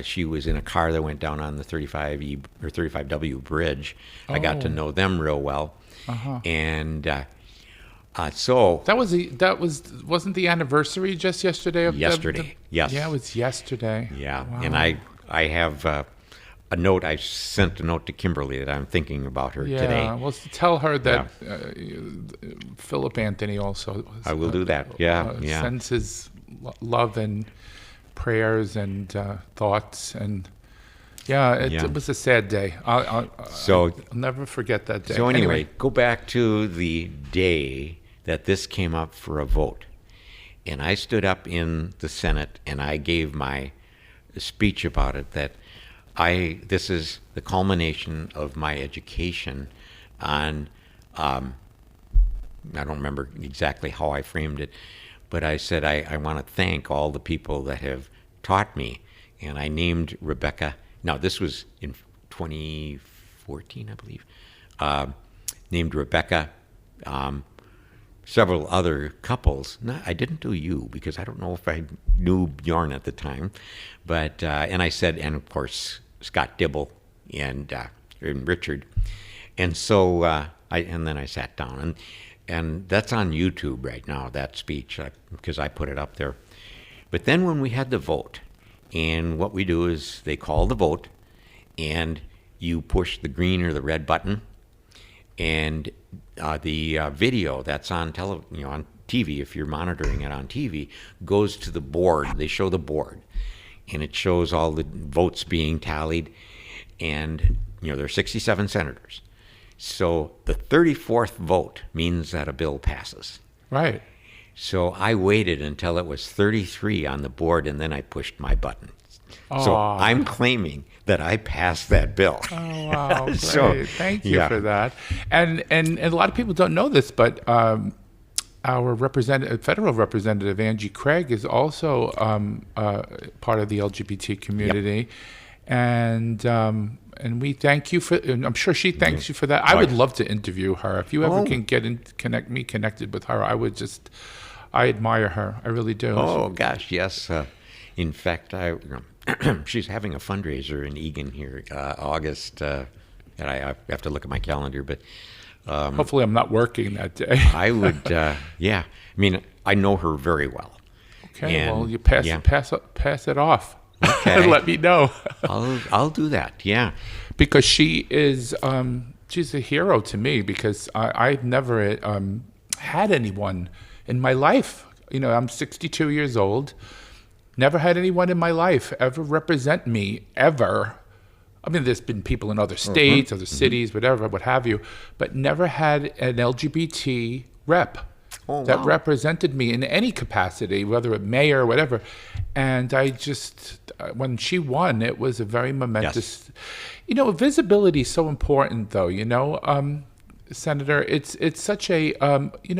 she was in a car that went down on the 35E or 35W bridge. Oh. I got to know them real well. Uh-huh. And so wasn't the anniversary just yesterday of yesterday? Yes. Yeah, it was yesterday. Yeah. Wow. And I have a note. I sent a note to Kimberly that I'm thinking about her today. Yeah, well, tell her that Philip Anthony also. I will do that. Sends his love and prayers and thoughts, and it was a sad day. I'll never forget that day. So anyway, go back to the day that this came up for a vote, and I stood up in the Senate and I gave my speech about it. That this is the culmination of my education on. I don't remember exactly how I framed it, but I said I want to thank all the people that have taught me, and I named Rebecca. Now this was in 2014, I believe. Named Rebecca. Several other couples. I didn't do you because I don't know if I knew Bjorn at the time, but and I said, and of course Scott Dibble and Richard, and so and then I sat down, and that's on YouTube right now, that speech, because I put it up there. But then when we had the vote, and what we do is they call the vote, and you push the green or the red button, and the video that's on on TV, if you're monitoring it on TV, goes to the board. They show the board, and it shows all the votes being tallied, and there are 67 senators. So the 34th vote means that a bill passes. Right. So I waited until it was 33 on the board, and then I pushed my button. Oh. So I'm claiming that I passed that bill. Oh, wow. Great. So, thank you for that. And a lot of people don't know this, but our federal representative, Angie Craig, is also part of the LGBT community. Yep. And we thank you for, and I'm sure she thanks you for that. I would love to interview her. If you ever can connected with her, I admire her. I really do. Oh, gosh, yes. In fact, she's having a fundraiser in Egan here, August, and I have to look at my calendar, but hopefully I'm not working that day. I would, I mean, I know her very well. Okay, and, well, you pass it off. Okay. Let me know. I'll do that. Yeah, because she is she's a hero to me, because I've never had anyone in my life. I'm 62 years old. Never had anyone in my life ever represent me, ever. I mean, there's been people in other states, other cities, whatever, what have you, but never had an LGBT rep that represented me in any capacity, whether it mayor or whatever. And I just, when she won, it was a very momentous, visibility is so important though, Senator, it's such a,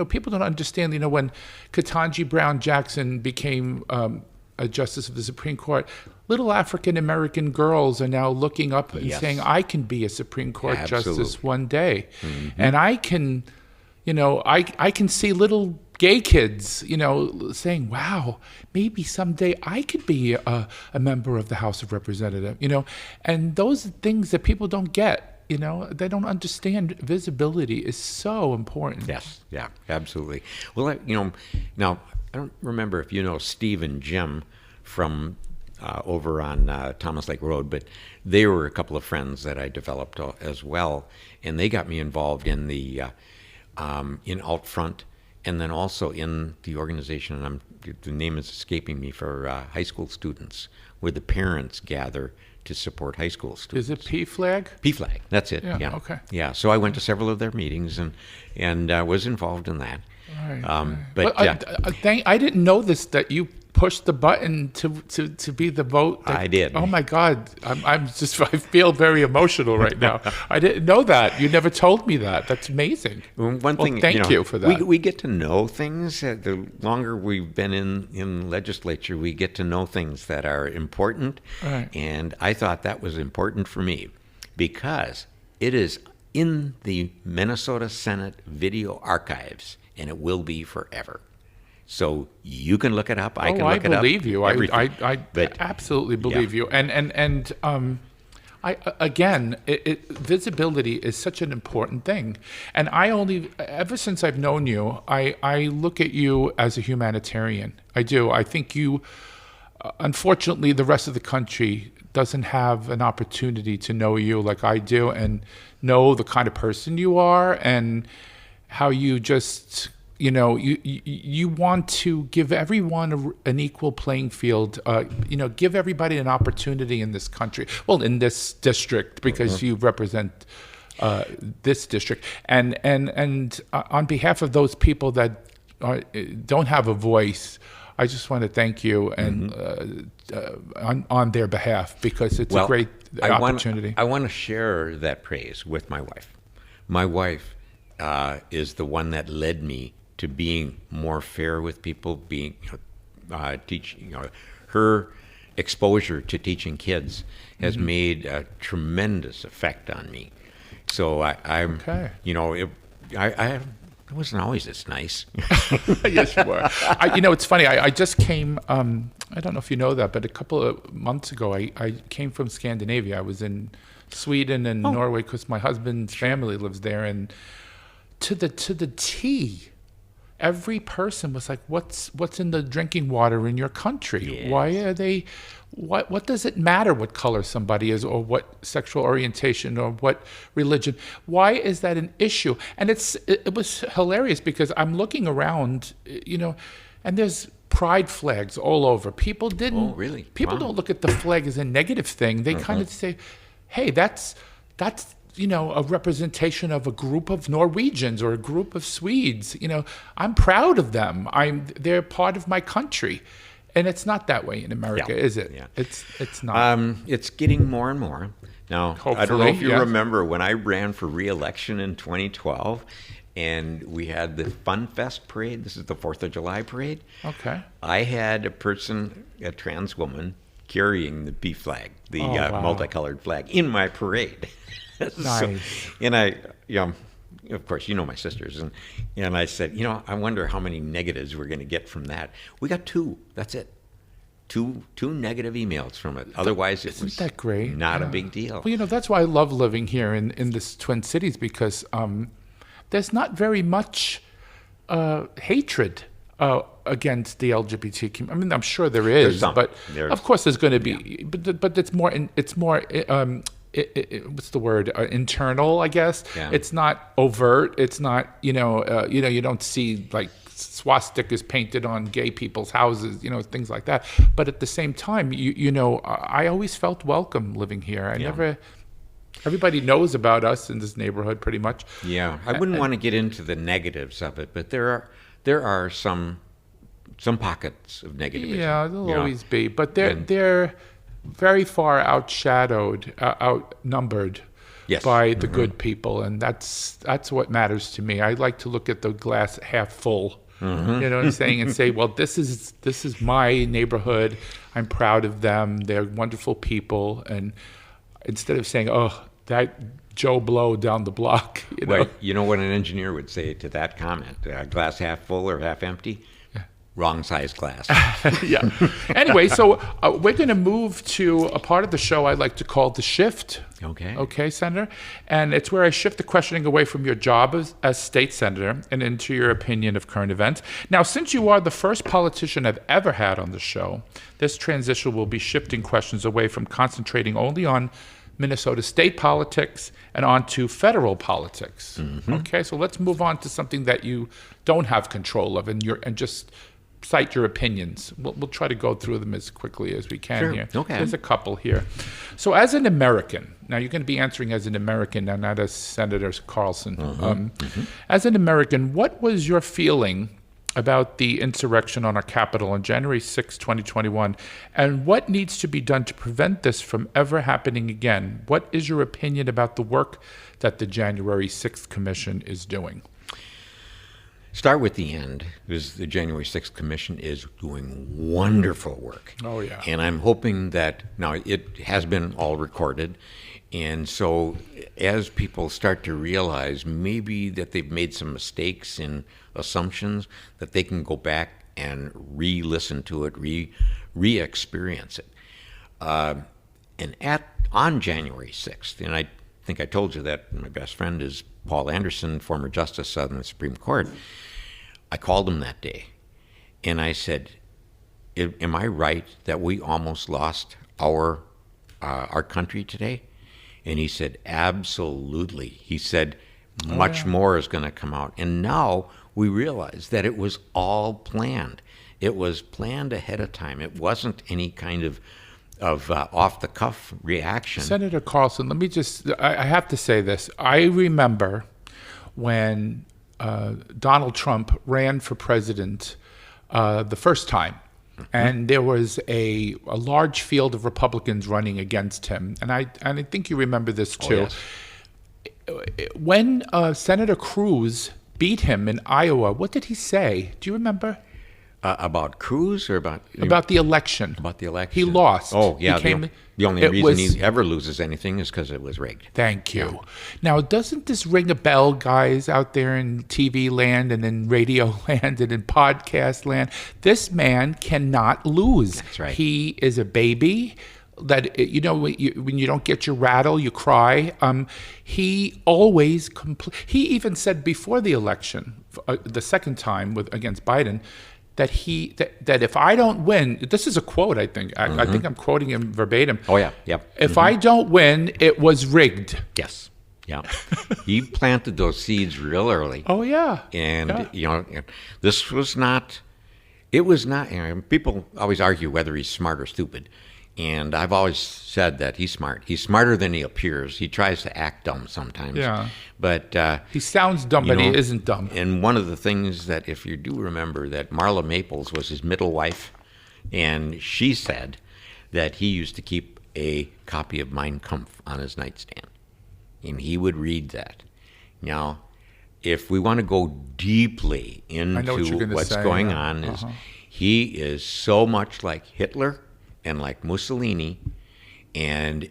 people don't understand, when Ketanji Brown Jackson became a justice of the Supreme Court, little African-American girls are now looking up and saying, I can be a Supreme Court justice one day. And I can, I can see little gay kids, saying, wow, maybe someday I could be a member of the House of Representatives, and those are things that people don't get. They don't understand. Visibility is so important. Yes, yeah, absolutely. Well, now I don't remember if you know Steve and Jim from over on Thomas Lake Road, but they were a couple of friends that I developed as well, and they got me involved in the in Alt Front, and then also in the organization, and the name is escaping me, for high school students, where the parents gather to support high school students. Is it PFLAG? PFLAG, that's it. Yeah. Okay. Yeah. So I went to several of their meetings and was involved in that. Right. But I didn't know this, that you pushed the button to be the vote. I did. Oh my God, I feel very emotional right now. I didn't know that. You never told me that. That's amazing. One thing, thank you for that. We get to know things. The longer we've been in legislature, we get to know things that are important. Right. And I thought that was important for me because it is in the Minnesota Senate video archives, and it will be forever. So you can look it up. I can look it up. I believe you. I But, absolutely believe you. And visibility is such an important thing. And ever since I've known you, I look at you as a humanitarian. I do. I think you, unfortunately, the rest of the country doesn't have an opportunity to know you like I do, and know the kind of person you are, and how you just, you want to give everyone an equal playing field, give everybody an opportunity in this country. Well, in this district, because you represent this district. And on behalf of those people that don't have a voice, I just want to thank you and on their behalf, because it's a great opportunity. I want to share that praise with my wife. My wife is the one that led me to being more fair with people, teaching. Her exposure to teaching kids has made a tremendous effect on me. So I'm, okay. I wasn't always this nice. Yes, you were. It's funny. I just came. I don't know if you know that, but a couple of months ago, I came from Scandinavia. I was in Sweden and Norway because my husband's family lives there, and to the T, every person was like, "What's in the drinking water in your country? Yes. Why are they? What does it matter what color somebody is, or what sexual orientation, or what religion? Why is that an issue?" And it was hilarious because I'm looking around, and there's pride flags all over. People didn't. Oh, really? People don't look at the flag as a negative thing. They kind of say, "Hey, that's a representation of a group of Norwegians or a group of Swedes. I'm proud of them. They're part of my country." And it's not that way in America, is it? Yeah. It's not. It's getting more and more. Now, I don't know if you remember when I ran for re-election in 2012, and we had the Fun Fest parade. This is the 4th of July parade. Okay. I had a trans woman, carrying the P flag, the multicolored flag, in my parade. Nice. And I, of course, my sisters, and I said, I wonder how many negatives we're going to get from that. We got 2. That's it. Two negative emails from it. Otherwise, Isn't that great? Not a big deal. Well, that's why I love living here in this Twin Cities, because there's not very much hatred against the LGBT community. I mean, I'm sure there is, but of course there's going to be. Yeah. But it's more. What's the word? Internal, I guess. Yeah. It's not overt. It's not. You don't see like swastikas painted on gay people's houses, things like that. But at the same time, I always felt welcome living here. Everybody knows about us in this neighborhood pretty much. Yeah, I wouldn't want to get into the negatives of it, but there are some pockets of negativism. Yeah, there'll always be, but they're very far outnumbered by the good people, and that's what matters to me. I like to look at the glass half full. You know what I'm saying, and say, well, this is my neighborhood. I'm proud of them. They're wonderful people, and instead of saying, oh, that Joe Blow down the block. Well, you know what an engineer would say to that comment? Glass half full or half empty? Wrong size glass. Yeah. Anyway, so we're going to move to a part of the show I like to call the shift. Okay. Okay, Senator? And it's where I shift the questioning away from your job as state senator and into your opinion of current events. Now, since you are the first politician I've ever had on the show, this transition will be shifting questions away from concentrating only on Minnesota state politics and onto federal politics. Okay, so let's move on to something that you don't have control of and just cite your opinions. We'll try to go through them as quickly as we can here. Okay. There's a couple here. So as an American, now you're going to be answering as an American and not as Senator Carlson. As an American, what was your feeling about the insurrection on our Capitol on January 6, 2021, and what needs to be done to prevent this from ever happening again? What is your opinion about the work that the January 6th Commission is doing? Start with the end, because the January 6th Commission is doing wonderful work. Oh, yeah. And I'm hoping that, now it has been all recorded, and so as people start to realize maybe that they've made some mistakes in assumptions, that they can go back and re-listen to it, re-experience it. And on January 6th, and I think I told you that my best friend is Paul Anderson, former Justice on the Supreme Court. I called him that day, and I said, am I right that we almost lost our country today? And he said, absolutely. He said, much more is going to come out. And now we realize that it was all planned. It was planned ahead of time. It wasn't any kind of off-the-cuff reaction. Senator Carlson, let me I have to say this. I remember when Donald Trump ran for president the first time, and there was a large field of Republicans running against him. And I think you remember this too. Oh, yes. When Senator Cruz beat him in Iowa, what did he say? Do you remember? About Cruz or about the election? About the election. He lost. Oh, yeah. The only reason he ever loses anything is because it was rigged. Thank you. Yeah. Now, doesn't this ring a bell, guys, out there in TV land and in radio land and in podcast land? This man cannot lose. That's right. He is a baby. That when you don't get your rattle, you cry. He always he even said before the election, the second time against Biden, that if I don't win, this is a quote, I think. I think I'm quoting him verbatim. Oh, yeah. Yep. If I don't win, it was rigged. Yes. Yeah. He planted those seeds real early. Oh, yeah. And, this was not, it was not, people always argue whether he's smart or stupid. And I've always said that he's smart. He's smarter than he appears. He tries to act dumb sometimes. Yeah. But he sounds dumb, but he isn't dumb. And one of the things that, if you do remember, that Marla Maples was his middle wife, and she said that he used to keep a copy of Mein Kampf on his nightstand, and he would read that. Now, if we want to go deeply into what's going on, is he is so much like Hitler and like Mussolini, and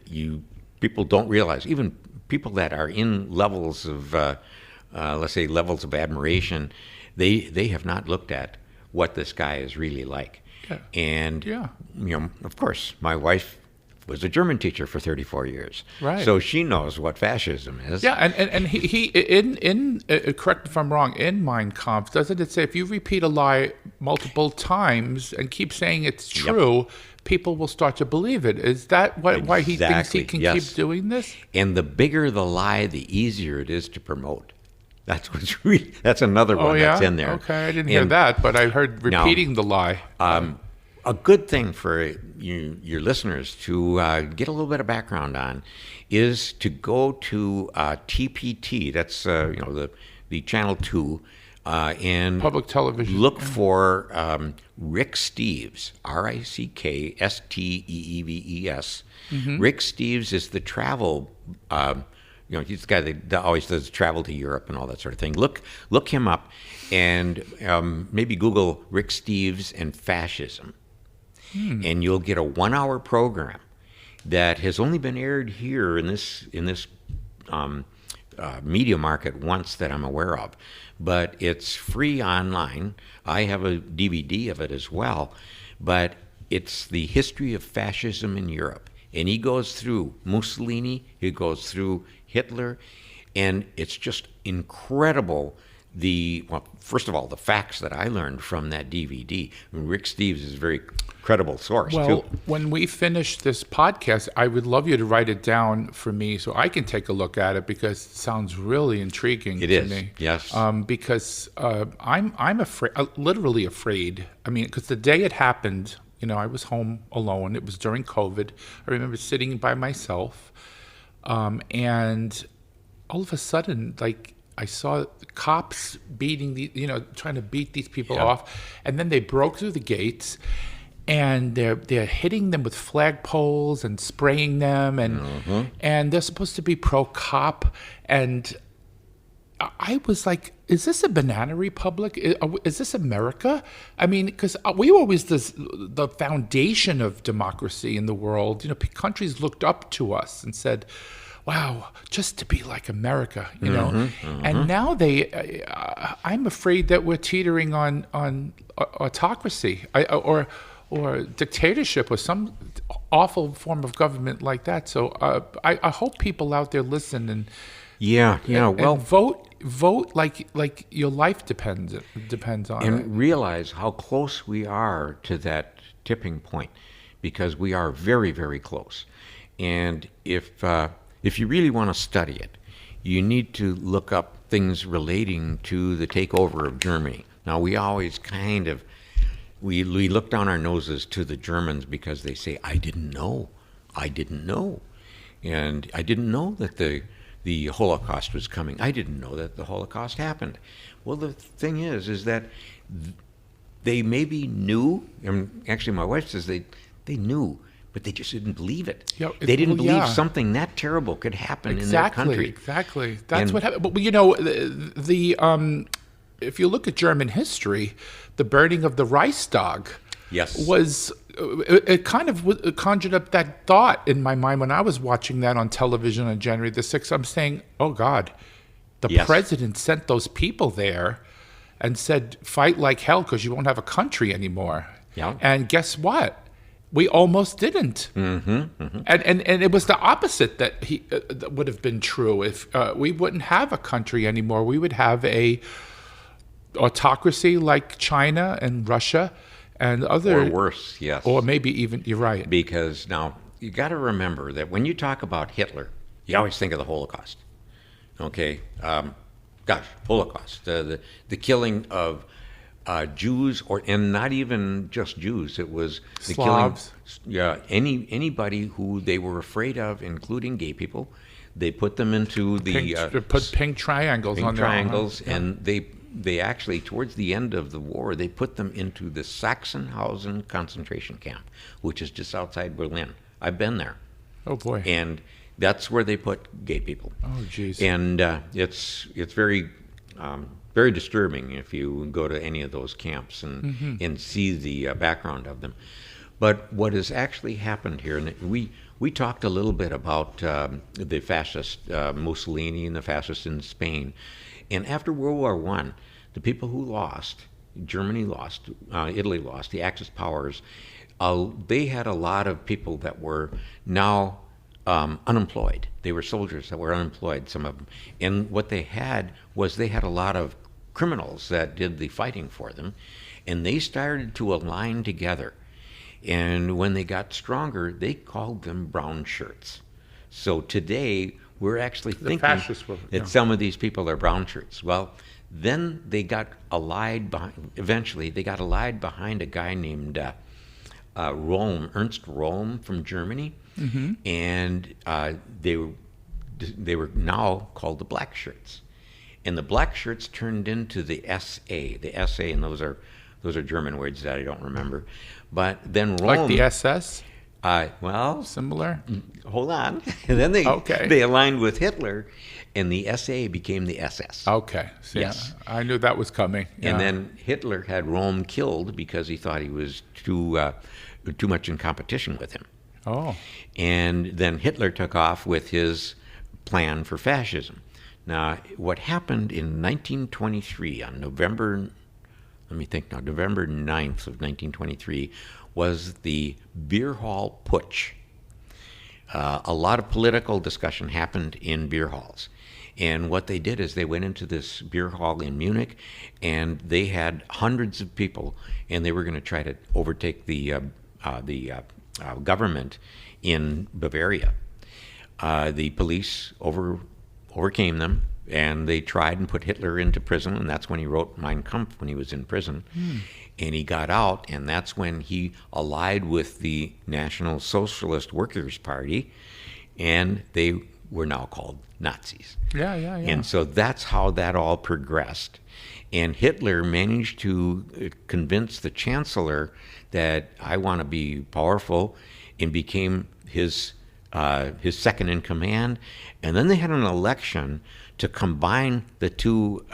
people don't realize, even people that are in levels of, let's say, levels of admiration, they have not looked at what this guy is really like. Yeah. And, of course, my wife was a German teacher for 34 years. Right. So she knows what fascism is. Yeah, and he correct me if I'm wrong, in Mein Kampf, doesn't it say if you repeat a lie multiple times and keep saying it's true, people will start to believe it? Is that why he thinks he can keep doing this? And the bigger the lie, the easier it is to promote. That's another Oh, one yeah? that's in there. Okay, I didn't hear And that, but I heard now, repeating the lie. a good thing for your listeners to get a little bit of background on is to go to TPT. That's the Channel 2, and Public television. look for Rick Steves, Ricksteeves. Rick Steves is the travel. He's the guy that always does travel to Europe and all that sort of thing. Look him up, and maybe Google Rick Steves and fascism, and you'll get a 1-hour program that has only been aired here in this media market once that I'm aware of, but it's free online. I have a DVD of it as well, but it's the history of fascism in Europe, and he goes through Mussolini, he goes through Hitler, and it's just incredible. First of all, the facts that I learned from that DVD. Rick Steves is a very credible source, Well, too. when we finish this podcast, I would love you to write it down for me so I can take a look at it, because it sounds really intriguing It to is, me. yes. Because I'm afraid, literally afraid. I mean, because the day it happened, I was home alone. It was during COVID. I remember sitting by myself, and all of a sudden, like, I saw cops beating trying to beat these people off, and then they broke through the gates, and they're hitting them with flagpoles and spraying them, and they're supposed to be pro-cop, and I was like, is this a banana republic? Is this America? I mean, because we were always the foundation of democracy in the world. Countries looked up to us and said, wow, just to be like America, And now I'm afraid that we're teetering on autocracy or dictatorship or some awful form of government like that. So I hope people out there listen and vote like your life depends on it. And realize how close we are to that tipping point, because we are very, very close. And if you really want to study it, you need to look up things relating to the takeover of Germany. Now, we always we look down our noses to the Germans because they say, I didn't know. And I didn't know that the Holocaust was coming. I didn't know that the Holocaust happened. Well, the thing is that they maybe knew, and actually my wife says they knew, but they just didn't believe it. They didn't believe something that terrible could happen in their country. Exactly. That's what happened. But if you look at German history, the burning of the Reichstag was it kind of conjured up that thought in my mind when I was watching that on television on January the 6th. I'm saying, oh God, the president sent those people there and said, fight like hell because you won't have a country anymore. Yeah. And guess what? We almost didn't. And it was the opposite that that would have been true. If we wouldn't have a country anymore, we would have a autocracy like China and Russia and other... Or worse, yes. Or maybe even, you're right. Because now, you got to remember that when you talk about Hitler, you always think of the Holocaust. Okay? Holocaust. The killing of Jews, and not even just Jews. It was the Slavs. Anybody who they were afraid of, including gay people. They put them into put pink triangles on triangles, and they actually, towards the end of the war, they put them into the Sachsenhausen concentration camp, which is just outside Berlin. I've been there. Oh boy! And that's where they put gay people. Oh geez! And it's very very disturbing if you go to any of those camps and see the background of them. But what has actually happened here, and we talked a little bit about the fascist Mussolini and the fascists in Spain. And after World War I, the people who lost, Germany lost, Italy lost, the Axis powers, they had a lot of people that were now unemployed. They were soldiers that were unemployed, some of them. And what they had was they had a lot of criminals that did the fighting for them, and they started to align together. And when they got stronger, they called them brown shirts. So today, we're actually thinking fascists were, that yeah. some of these people are brown shirts. Well, then they got allied eventually they got allied behind a guy named Ernst Röhm from Germany, and they were now called the black shirts. And the black shirts turned into the SA, and those are German words that I don't remember. But then Rome, Like the SS? well, Similar? hold on. And then they aligned with Hitler, and the SA became the SS. Okay. So, Yes. yeah, I knew that was coming. Yeah. And then Hitler had Rome killed because he thought he was too much in competition with him. Oh. And then Hitler took off with his plan for fascism. Now, what happened in 1923 on November 9th of 1923 was the beer hall putsch. A lot of political discussion happened in beer halls. And what they did is they went into this beer hall in Munich, and they had hundreds of people, and they were going to try to overtake the government in Bavaria. The police overcame them, and they tried and put Hitler into prison, and that's when he wrote Mein Kampf, when he was in prison. And he got out, and that's when he allied with the National Socialist Workers' Party, and they were now called Nazis. Yeah. And so that's how that all progressed. And Hitler managed to convince the chancellor that I want to be powerful, and became his second in command. And then they had an election to combine the two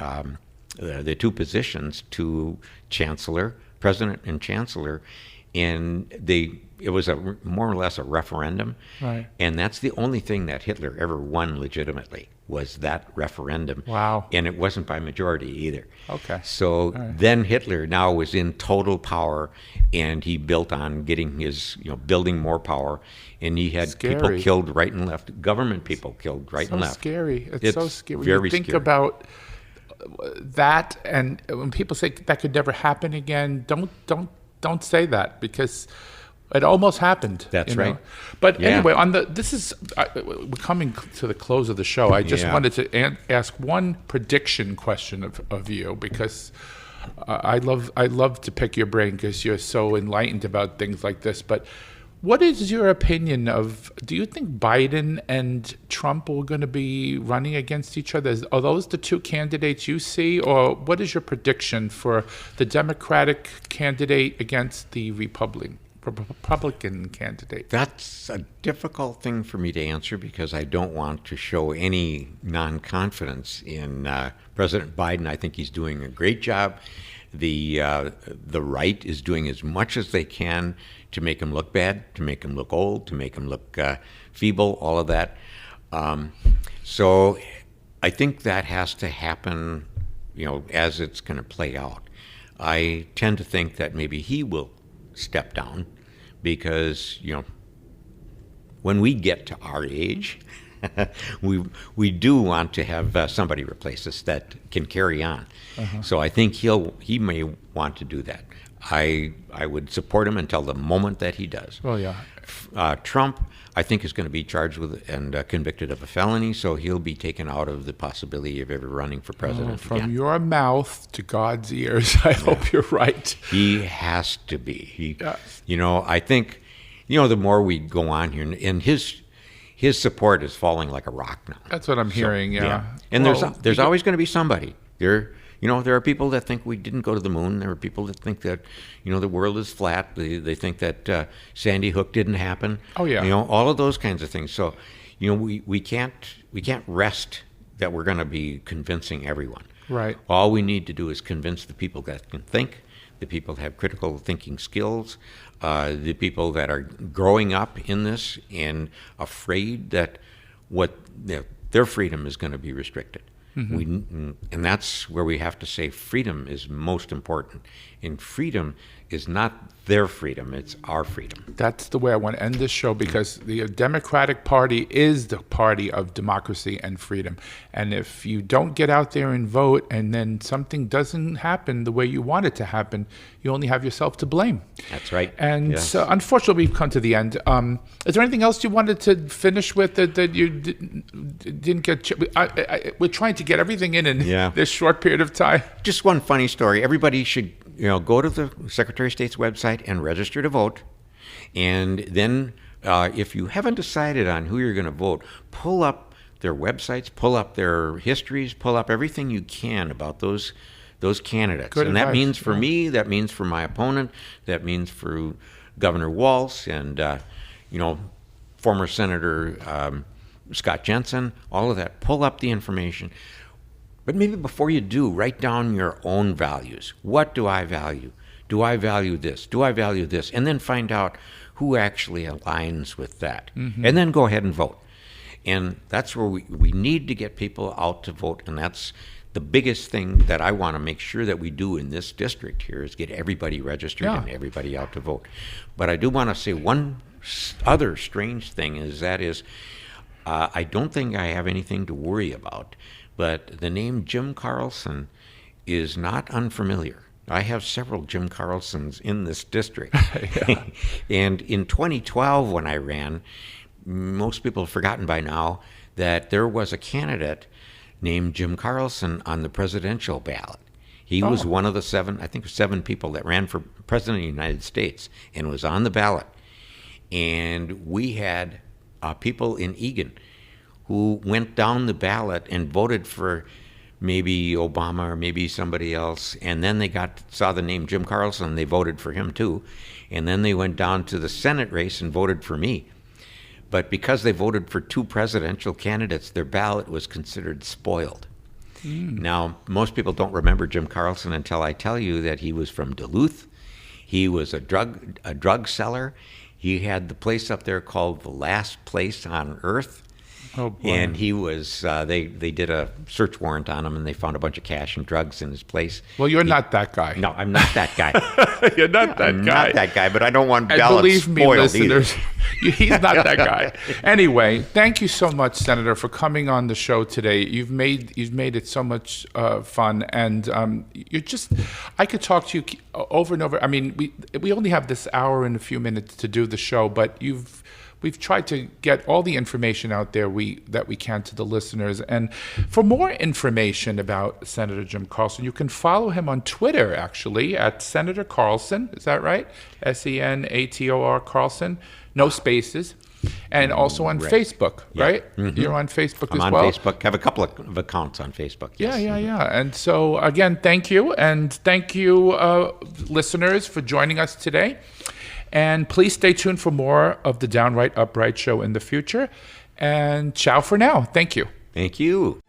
positions to chancellor, president and chancellor, and it was more or less a referendum. Right. And that's the only thing that Hitler ever won legitimately, was that referendum. Wow. And it wasn't by majority either. Okay. So then Hitler now was in total power, and he built on getting building more power, and he had people Scary. killed right and left, government people killed right and left. Scary. It's so scary. When Very you think scary. about that, and when people say that could never happen again, don't say that, because it almost happened. That's right. But Yeah. anyway, we're coming to the close of the show. I just Yeah. wanted to ask one prediction question of you, because I love to pick your brain, because you're so enlightened about things like this. But what is your opinion of, do you think Biden and Trump are going to be running against each other? Are those the two candidates you see? Or what is your prediction for the Democratic candidate against the Republican candidate? That's a difficult thing for me to answer, because I don't want to show any non-confidence in President Biden. I think he's doing a great job. The right is doing as much as they can to make him look bad, to make him look old, to make him look feeble, all of that. So I think that has to happen, as it's going to play out. I tend to think that maybe he will step down, because when we get to our age, we do want to have somebody replace us that can carry on. So I think he may want to do that. I would support him until the moment that he does. Well, yeah. Trump, I think, is going to be charged with and convicted of a felony, so he'll be taken out of the possibility of ever running for president From again. your mouth to God's ears, I hope you're right. He has to be. I think, the more we go on here, and his support is falling like a rock now. That's what I'm hearing, yeah. And Well, there's always going to be somebody. There are people that think we didn't go to the moon. There are people that think that, the world is flat. They think that Sandy Hook didn't happen. Oh, yeah. All of those kinds of things. So, we can't rest that we're going to be convincing everyone. Right. All we need to do is convince the people that can think, the people that have critical thinking skills, the people that are growing up in this and afraid that their freedom is going to be restricted. And that's where we have to say freedom is most important. And freedom is not their freedom, it's our freedom. That's the way I want to end this show, because the Democratic Party is the party of democracy and freedom. And if you don't get out there and vote, and then something doesn't happen the way you want it to happen, you only have yourself to blame. That's right. And Yes. so, unfortunately, we've come to the end. Is there anything else you wanted to finish with that you didn't get? We're trying to get everything in Yeah. this short period of time. Just one funny story. Everybody should, go to the Secretary of State's website and register to vote. And then if you haven't decided on who you're going to vote, pull up their websites, pull up their histories, pull up everything you can about those candidates. Good and that advice. means for me, that means for my opponent, that means for Governor Walz and, former Senator Scott Jensen, all of that. Pull up the information. But maybe before you do, write down your own values. What do I value? Do I value this? Do I value this? And then find out who actually aligns with that. Mm-hmm. And then go ahead and vote. And that's where we need to get people out to vote. And that's the biggest thing that I want to make sure that we do in this district here is get everybody registered Yeah. and everybody out to vote. But I do want to say one other strange thing is I don't think I have anything to worry about. But the name Jim Carlson is not unfamiliar. I have several Jim Carlsons in this district. And in 2012, when I ran, most people have forgotten by now that there was a candidate named Jim Carlson on the presidential ballot. He was one of the seven people that ran for president of the United States and was on the ballot. And we had people in Eagan who went down the ballot and voted for maybe Obama or maybe somebody else, and then they saw the name Jim Carlson, they voted for him too, and then they went down to the Senate race and voted for me. But because they voted for two presidential candidates, their ballot was considered spoiled. Now, most people don't remember Jim Carlson until I tell you that he was from Duluth. He was a drug seller. He had the place up there called the Last Place on Earth. Oh, boy. And he was, they did a search warrant on him, and they found a bunch of cash and drugs in his place. Well, you're not that guy. No, I'm not that guy. You're not that I'm guy. not that guy, but I don't want And ballots believe me, spoiled listeners, either. he's not that guy. Anyway, thank you so much, Senator, for coming on the show today. You've made it so much fun, and you're just. I could talk to you over and over. I mean, we only have this hour and a few minutes to do the show, but we've tried to get all the information out there that we can to the listeners. And for more information about Senator Jim Carlson, you can follow him on Twitter, actually, at Senator Carlson. Is that right? Senator Carlson. No spaces. And also on Facebook, right? Mm-hmm. You're on Facebook as well? I'm on Facebook. I have a couple of accounts on Facebook. Yes. Yeah. And so, again, thank you. And thank you, listeners, for joining us today. And please stay tuned for more of the Downright Upright Show in the future. And ciao for now. Thank you. Thank you.